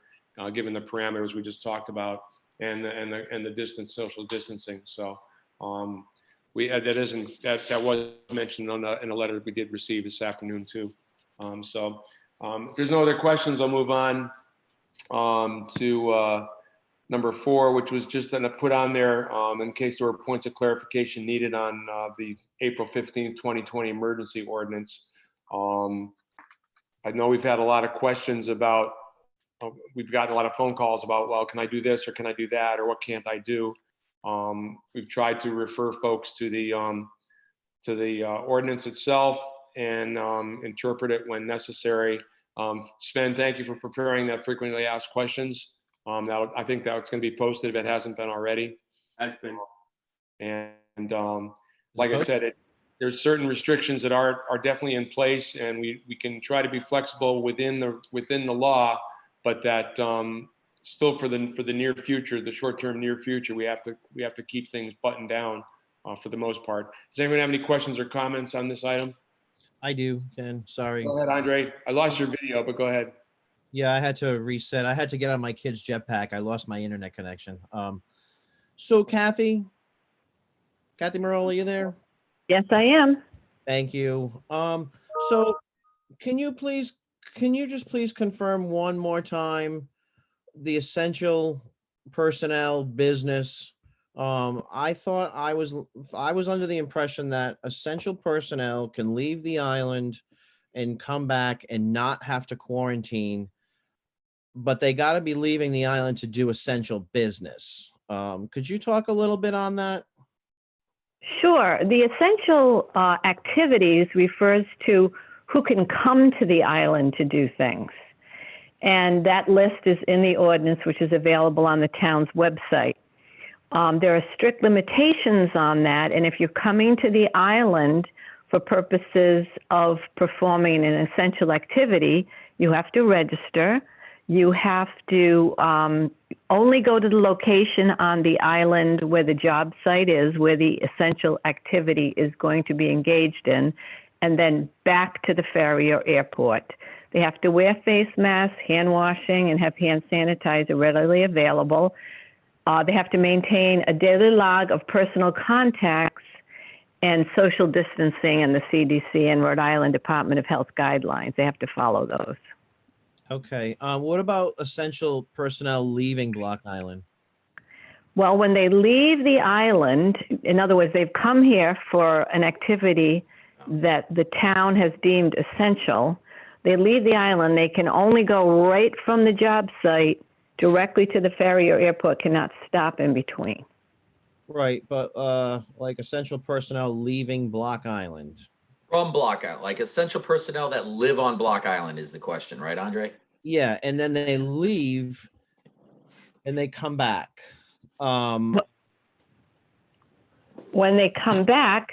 given the parameters we just talked about and the social distancing. So that was mentioned in a letter we did receive this afternoon too. If there's no other questions, I'll move on to number 4, which was just put on there in case there were points of clarification needed on the April 15th, 2020 emergency ordinance. I know we've had a lot of questions about, we've gotten a lot of phone calls about, well, can I do this or can I do that, or what can't I do? We've tried to refer folks to the ordinance itself and interpret it when necessary. Sven, thank you for preparing that frequently asked questions. I think that's going to be posted if it hasn't been already. Has been. And like I said, there's certain restrictions that are definitely in place, and we can try to be flexible within the law, but that still for the near future, the short-term near future, we have to keep things buttoned down for the most part. Does anyone have any questions or comments on this item? I do, Ken, sorry. Go ahead, Andre. I lost your video, but go ahead. Yeah, I had to reset. I had to get on my kid's jetpack. I lost my internet connection. So Kathy Marola, are you there? Yes, I am. Thank you. So can you just please confirm one more time the essential personnel business? I thought I was under the impression that essential personnel can leave the island and come back and not have to quarantine, but they got to be leaving the island to do essential business. Could you talk a little bit on that? Sure. The essential activities refers to who can come to the island to do things. And that list is in the ordinance, which is available on the town's website. There are strict limitations on that. And if you're coming to the island for purposes of performing an essential activity, you have to register. You have to only go to the location on the island where the job site is, where the essential activity is going to be engaged in, and then back to the ferry or airport. They have to wear face masks, hand washing, and have hand sanitizer readily available. They have to maintain a daily log of personal contacts and social distancing and the CDC and Rhode Island Department of Health guidelines. They have to follow those. Okay. What about essential personnel leaving Block Island? Well, when they leave the island, in other words, they've come here for an activity that the town has deemed essential. They leave the island, they can only go right from the job site directly to the ferry or airport, cannot stop in between. Right, but like essential personnel leaving Block Island. From Block Island, like essential personnel that live on Block Island is the question, right, Andre? Yeah, and then they leave and they come back. When they come back,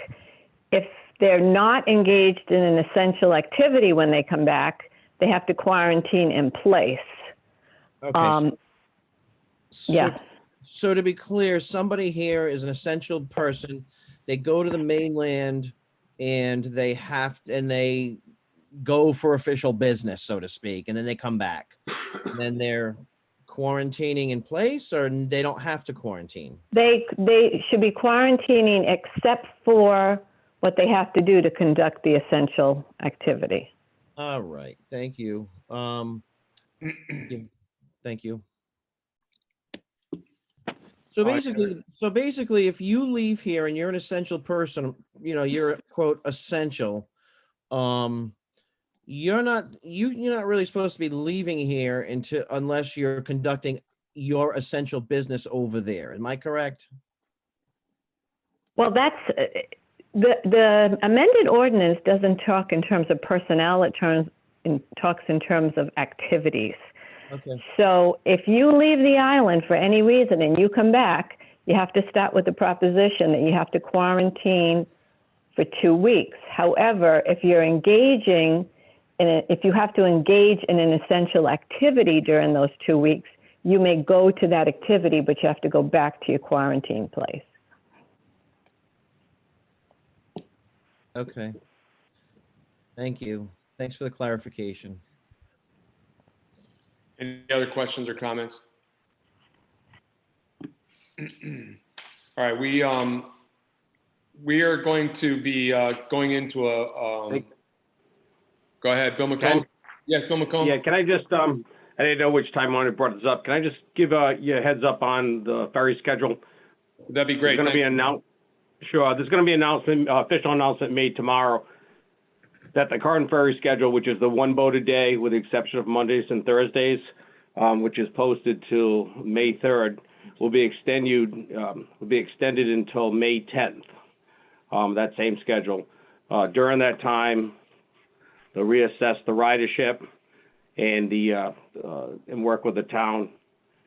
if they're not engaged in an essential activity when they come back, they have to quarantine in place. Okay. Yeah. So to be clear, somebody here is an essential person. They go to the mainland and they go for official business, so to speak, and then they come back. And then they're quarantining in place, or they don't have to quarantine? They should be quarantining except for what they have to do to conduct the essential activity. All right, thank you. Thank you. So basically, if you leave here and you're an essential person, you're quote essential. You're not really supposed to be leaving here unless you're conducting your essential business over there. Am I correct? Well, that's the amended ordinance doesn't talk in terms of personnel. It talks in terms of activities. Okay. So if you leave the island for any reason and you come back, you have to start with the proposition that you have to quarantine for 2 weeks. However, if you're if you have to engage in an essential activity during those 2 weeks, you may go to that activity, but you have to go back to your quarantine place. Okay. Thank you. Thanks for the clarification. Any other questions or comments? All right, we are going to be going into a. Go ahead, Bill McComb. Yes, Bill McComb. Yeah, can I just I didn't know which time I brought this up. Can I just give you a heads up on the ferry schedule? That'd be great. There's going to be Sure. There's going to be official announcement made tomorrow that the current ferry schedule, which is the one boat a day with the exception of Mondays and Thursdays, which is posted till May 3rd, will be extended until May 10th. That same schedule. During that time, they'll reassess the ridership and work with the town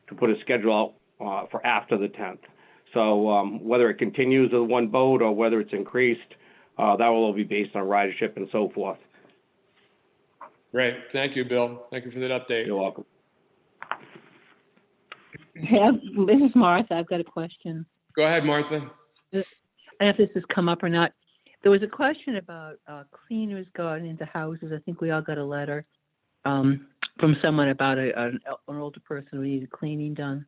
to put a schedule out for after the 10th. So whether it continues with one boat or whether it's increased, that will all be based on ridership and so forth. Great. Thank you, Bill. Thank you for that update. You're welcome. Hey, this is Martha. I've got a question. Go ahead, Martha. I don't know if this has come up or not. There was a question about cleaners going into houses. I think we all got a letter from someone about an older person who needed cleaning done.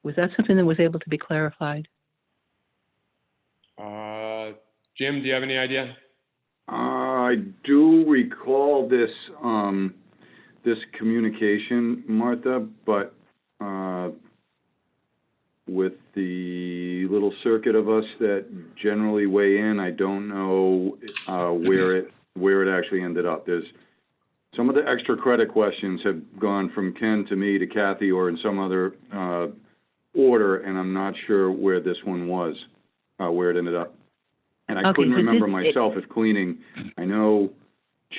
Was that something that was able to be clarified? Jim, do you have any idea? I do recall this this communication, Martha, but with the little circuit of us that generally weigh in, I don't know where it actually ended up. There's some of the extra credit questions have gone from Ken to me to Kathy or in some other order, and I'm not sure where this one was, where it ended up. And I couldn't remember myself if cleaning, I know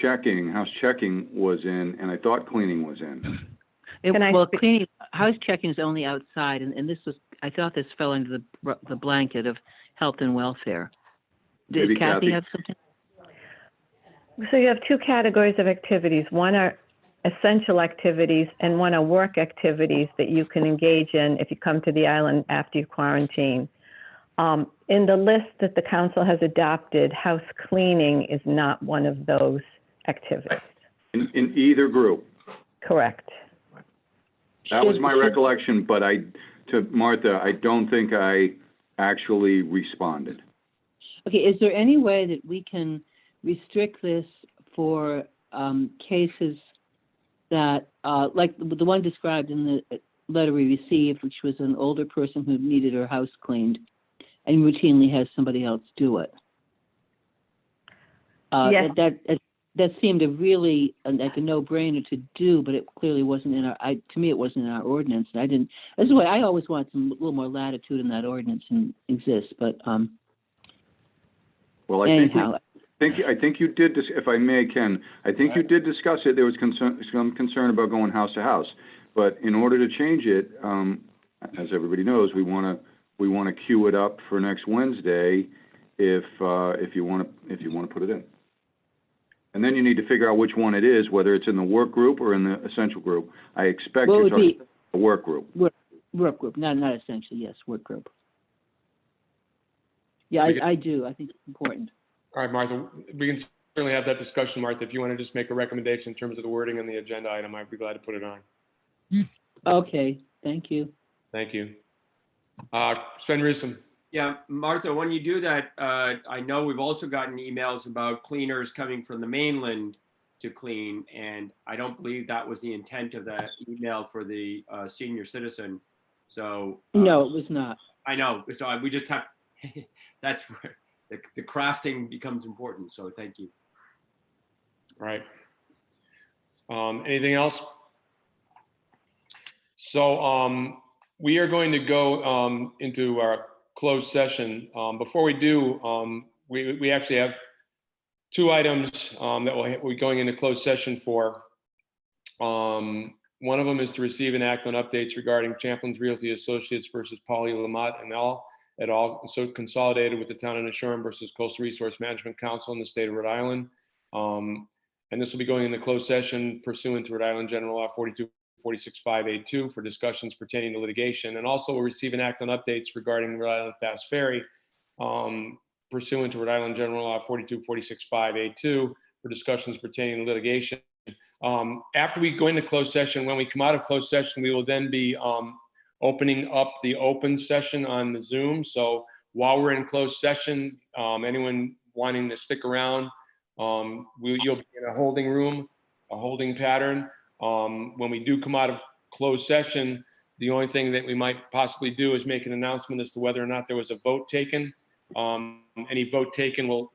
house checking was in, and I thought cleaning was in. Cleaning, house checking is only outside, and this was, I thought this fell under the blanket of health and welfare. Did Maybe Kathy have something? So you have two categories of activities. One are essential activities and one are work activities that you can engage in if you come to the island after you quarantine. In the list that the council has adopted, house cleaning is not one of those activities. In either group. Correct. That was my recollection, but to Martha, I don't think I actually responded. Okay, is there any way that we can restrict this for cases that, like the one described in the letter we received, which was an older person who needed her house cleaned and routinely has somebody else do it? Yes. That seemed a really like a no-brainer to do, but it clearly wasn't in our. To me, it wasn't in our ordinance. And I didn't. This is why I always want a little more latitude in that ordinance and exists. But well, I think you did. If I may, Ken, I think you did discuss it. There was some concern about going house to house, but in order to change it, as everybody knows, we want to queue it up for next Wednesday, if you want to put it in. And then you need to figure out which one it is, whether it's in the work group or in the essential group. I expect you're talking about a work group. Work group, not essential. Yes, work group. Yeah, I do. I think it's important. All right, Martha, we can certainly have that discussion, Martha. If you want to just make a recommendation in terms of the wording on the agenda item, I'd be glad to put it on. Okay, thank you. Thank you. Sven Rissen. Yeah, Martha, when you do that, I know we've also gotten emails about cleaners coming from the mainland to clean, and I don't believe that was the intent of that email for the senior citizen. So no, it was not. I know. So we just have. That's where the crafting becomes important. So thank you. Right. Anything else? So we are going to go into our closed session. Before we do, we actually have two items that we'll be going into closed session for. One of them is to receive and act on updates regarding Champlin's Realty Associates versus Paulie Lamott et al. So consolidated with the Town of Nishoram versus Coastal Resource Management Council in the state of Rhode Island. And this will be going into closed session pursuant to Rhode Island General Law 42465A2 for discussions pertaining to litigation. And also we'll receive and act on updates regarding Rhode Island Fast Ferry pursuant to Rhode Island General Law 42465A2 for discussions pertaining to litigation. After we go into closed session, when we come out of closed session, we will then be opening up the open session on the Zoom. So while we're in closed session, anyone wanting to stick around, you'll be in a holding room, a holding pattern. When we do come out of closed session, the only thing that we might possibly do is make an announcement as to whether or not there was a vote taken. Any vote taken will,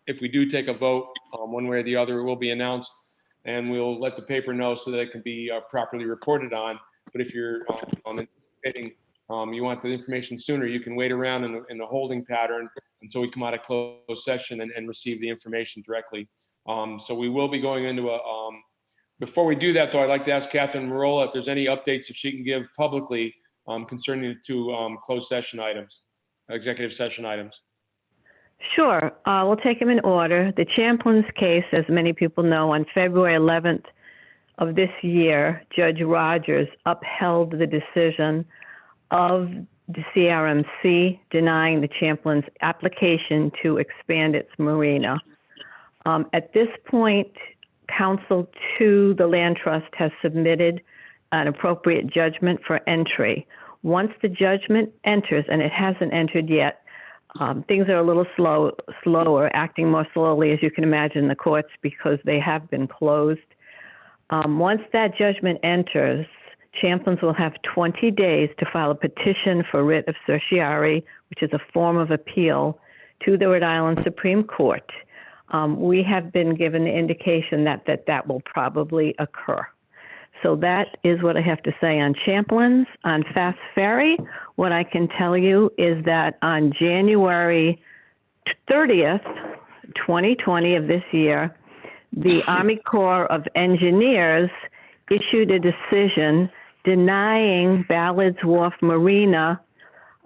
if we do take a vote, one way or the other, it will be announced, and we'll let the paper know so that it can be properly reported on. But if you're anticipating you want the information sooner, you can wait around in the holding pattern until we come out of closed session and receive the information directly. So we will be going into a, before we do that though, I'd like to ask Catherine Marola if there's any updates that she can give publicly concerning the two closed session items, executive session items. Sure. We'll take them in order. The Champlins case, as many people know, on February 11th of this year, Judge Rogers upheld the decision of the CRMC denying the Champlins application to expand its marina. At this point, counsel to the land trust has submitted an appropriate judgment for entry. Once the judgment enters, and it hasn't entered yet, things are a little slower, acting more slowly, as you can imagine, in the courts because they have been closed. Once that judgment enters, Champlins will have 20 days to file a petition for writ of certiorari, which is a form of appeal, to the Rhode Island Supreme Court. We have been given the indication that will probably occur. So that is what I have to say on Champlins. On Fast Ferry, what I can tell you is that on January 30th, 2020 of this year, the Army Corps of Engineers issued a decision denying Ballard's Wharf Marina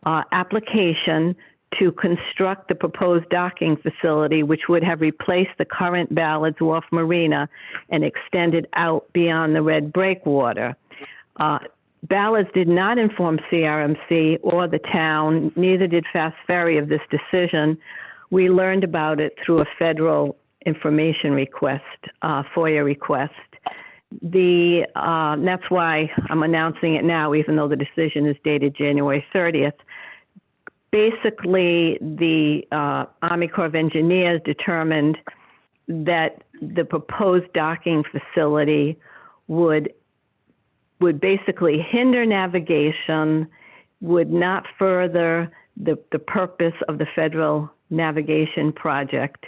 application to construct the proposed docking facility, which would have replaced the current Ballard's Wharf Marina and extended out beyond the Red Breakwater. Ballard's did not inform CRMC or the town, neither did Fast Ferry, of this decision. We learned about it through a federal information request, FOIA request. That's why I'm announcing it now, even though the decision is dated January 30th. Basically, the Army Corps of Engineers determined that the proposed docking facility would basically hinder navigation, would not further the purpose of the federal navigation project.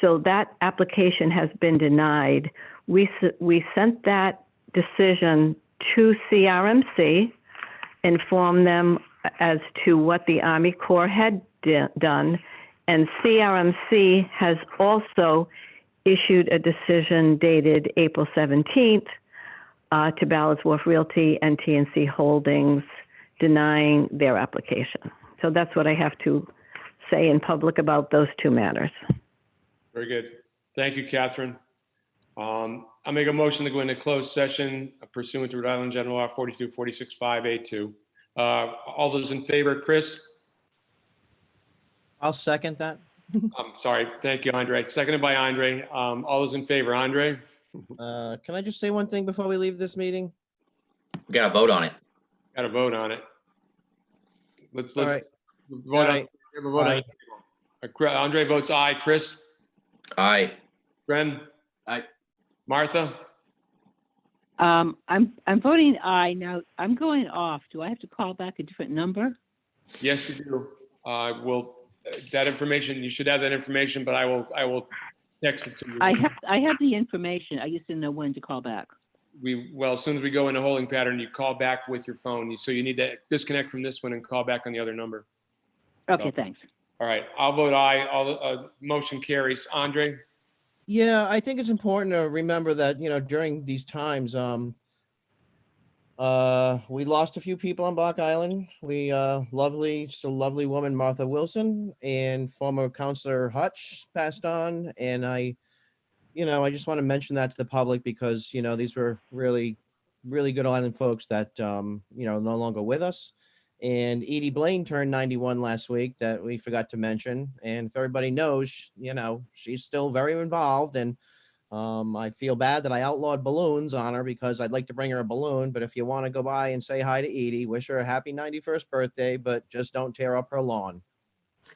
So that application has been denied. We sent that decision to CRMC, informed them as to what the Army Corps had done, and CRMC has also issued a decision dated April 17th to Ballard's Wharf Realty and TNC Holdings denying their application. So that's what I have to say in public about those two matters. Very good. Thank you, Catherine. I'll make a motion to go into closed session pursuant to Rhode Island General Law 42465A2. All those in favor, Chris? I'll second that. I'm sorry. Thank you, Andre. Seconded by Andre. All those in favor, Andre? Can I just say one thing before we leave this meeting? We got to vote on it. Got to vote on it. Let's All right. vote on it. Andre votes aye. Chris? Aye. Bren? Aye. Martha? I'm voting aye. Now, I'm going off. Do I have to call back a different number? Yes, you do. That information, you should have that information, but I will text it to you. I have the information. I just didn't know when to call back. Well, as soon as we go into holding pattern, you call back with your phone. So you need to disconnect from this one and call back on the other number. Okay, thanks. All right, I'll vote aye. Motion carries. Andre? Yeah, I think it's important to remember that, during these times, we lost a few people on Block Island. We, still lovely woman, Martha Wilson, and former Counselor Hutch passed on. And I just want to mention that to the public because, these were really, really good island folks that, no longer with us. And Edie Blaine turned 91 last week that we forgot to mention. And if everybody knows, she's still very involved. And I feel bad that I outlawed balloons on her because I'd like to bring her a balloon. But if you want to go by and say hi to Edie, wish her a happy 91st birthday, but just don't tear up her lawn.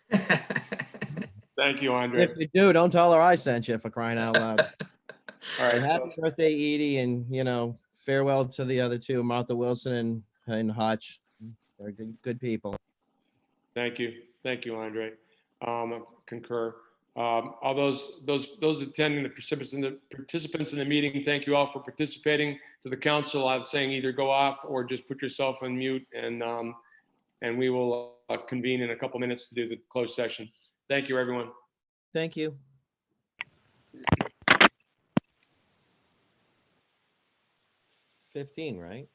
Thank you, Andre. If you do, don't tell her I sent you, for crying out loud. All right. Happy birthday, Edie, and farewell to the other two, Martha Wilson and Hotch. They're good people. Thank you. Thank you, Andre. Concur. All those attending, the participants in the meeting, thank you all for participating. To the council, I'm saying either go off or just put yourself on mute, and we will convene in a couple minutes to do the closed session. Thank you, everyone. Thank you. 15, right?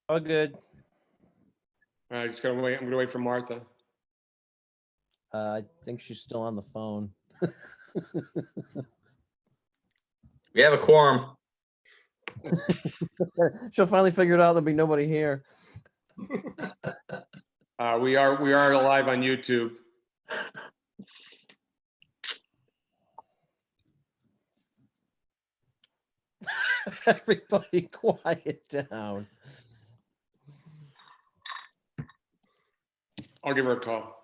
All good. All right, just gotta wait. I'm gonna wait for Martha. I think she's still on the phone. We have a quorum. She'll finally figure it out. There'll be nobody here. We are live on YouTube. Everybody quiet down. I'll give her a call.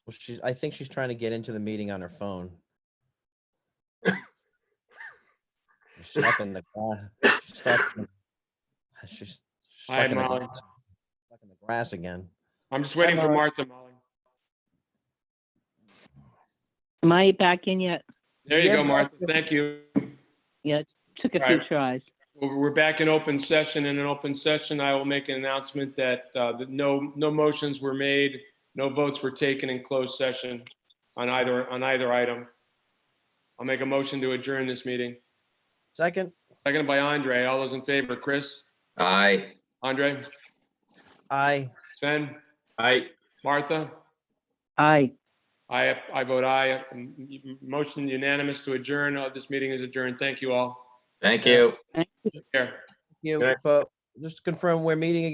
Well, I think she's trying to get into the meeting on her phone. She's stuck in the she's stuck in, she's Hi, stuck in the Molly. grass, stuck in the grass again. I'm just waiting for Molly. Martha, Molly. Am I back in yet? There you Yeah, go, Martha. Martha. Thank you. Yeah, it took a All few right. tries. We're back in open session. In an open session, I will make an announcement that no motions were made, no votes were taken in closed session on either item. I'll make a motion to adjourn this meeting. Second. Seconded by Andre. All those in favor, Chris? Aye. Andre? Aye. Sven? Aye. Martha? Aye. I vote aye. Motion unanimous to adjourn. This meeting is adjourned. Thank you all. Thank you. Take care. Thank you. Good night. But just to confirm, we're meeting again.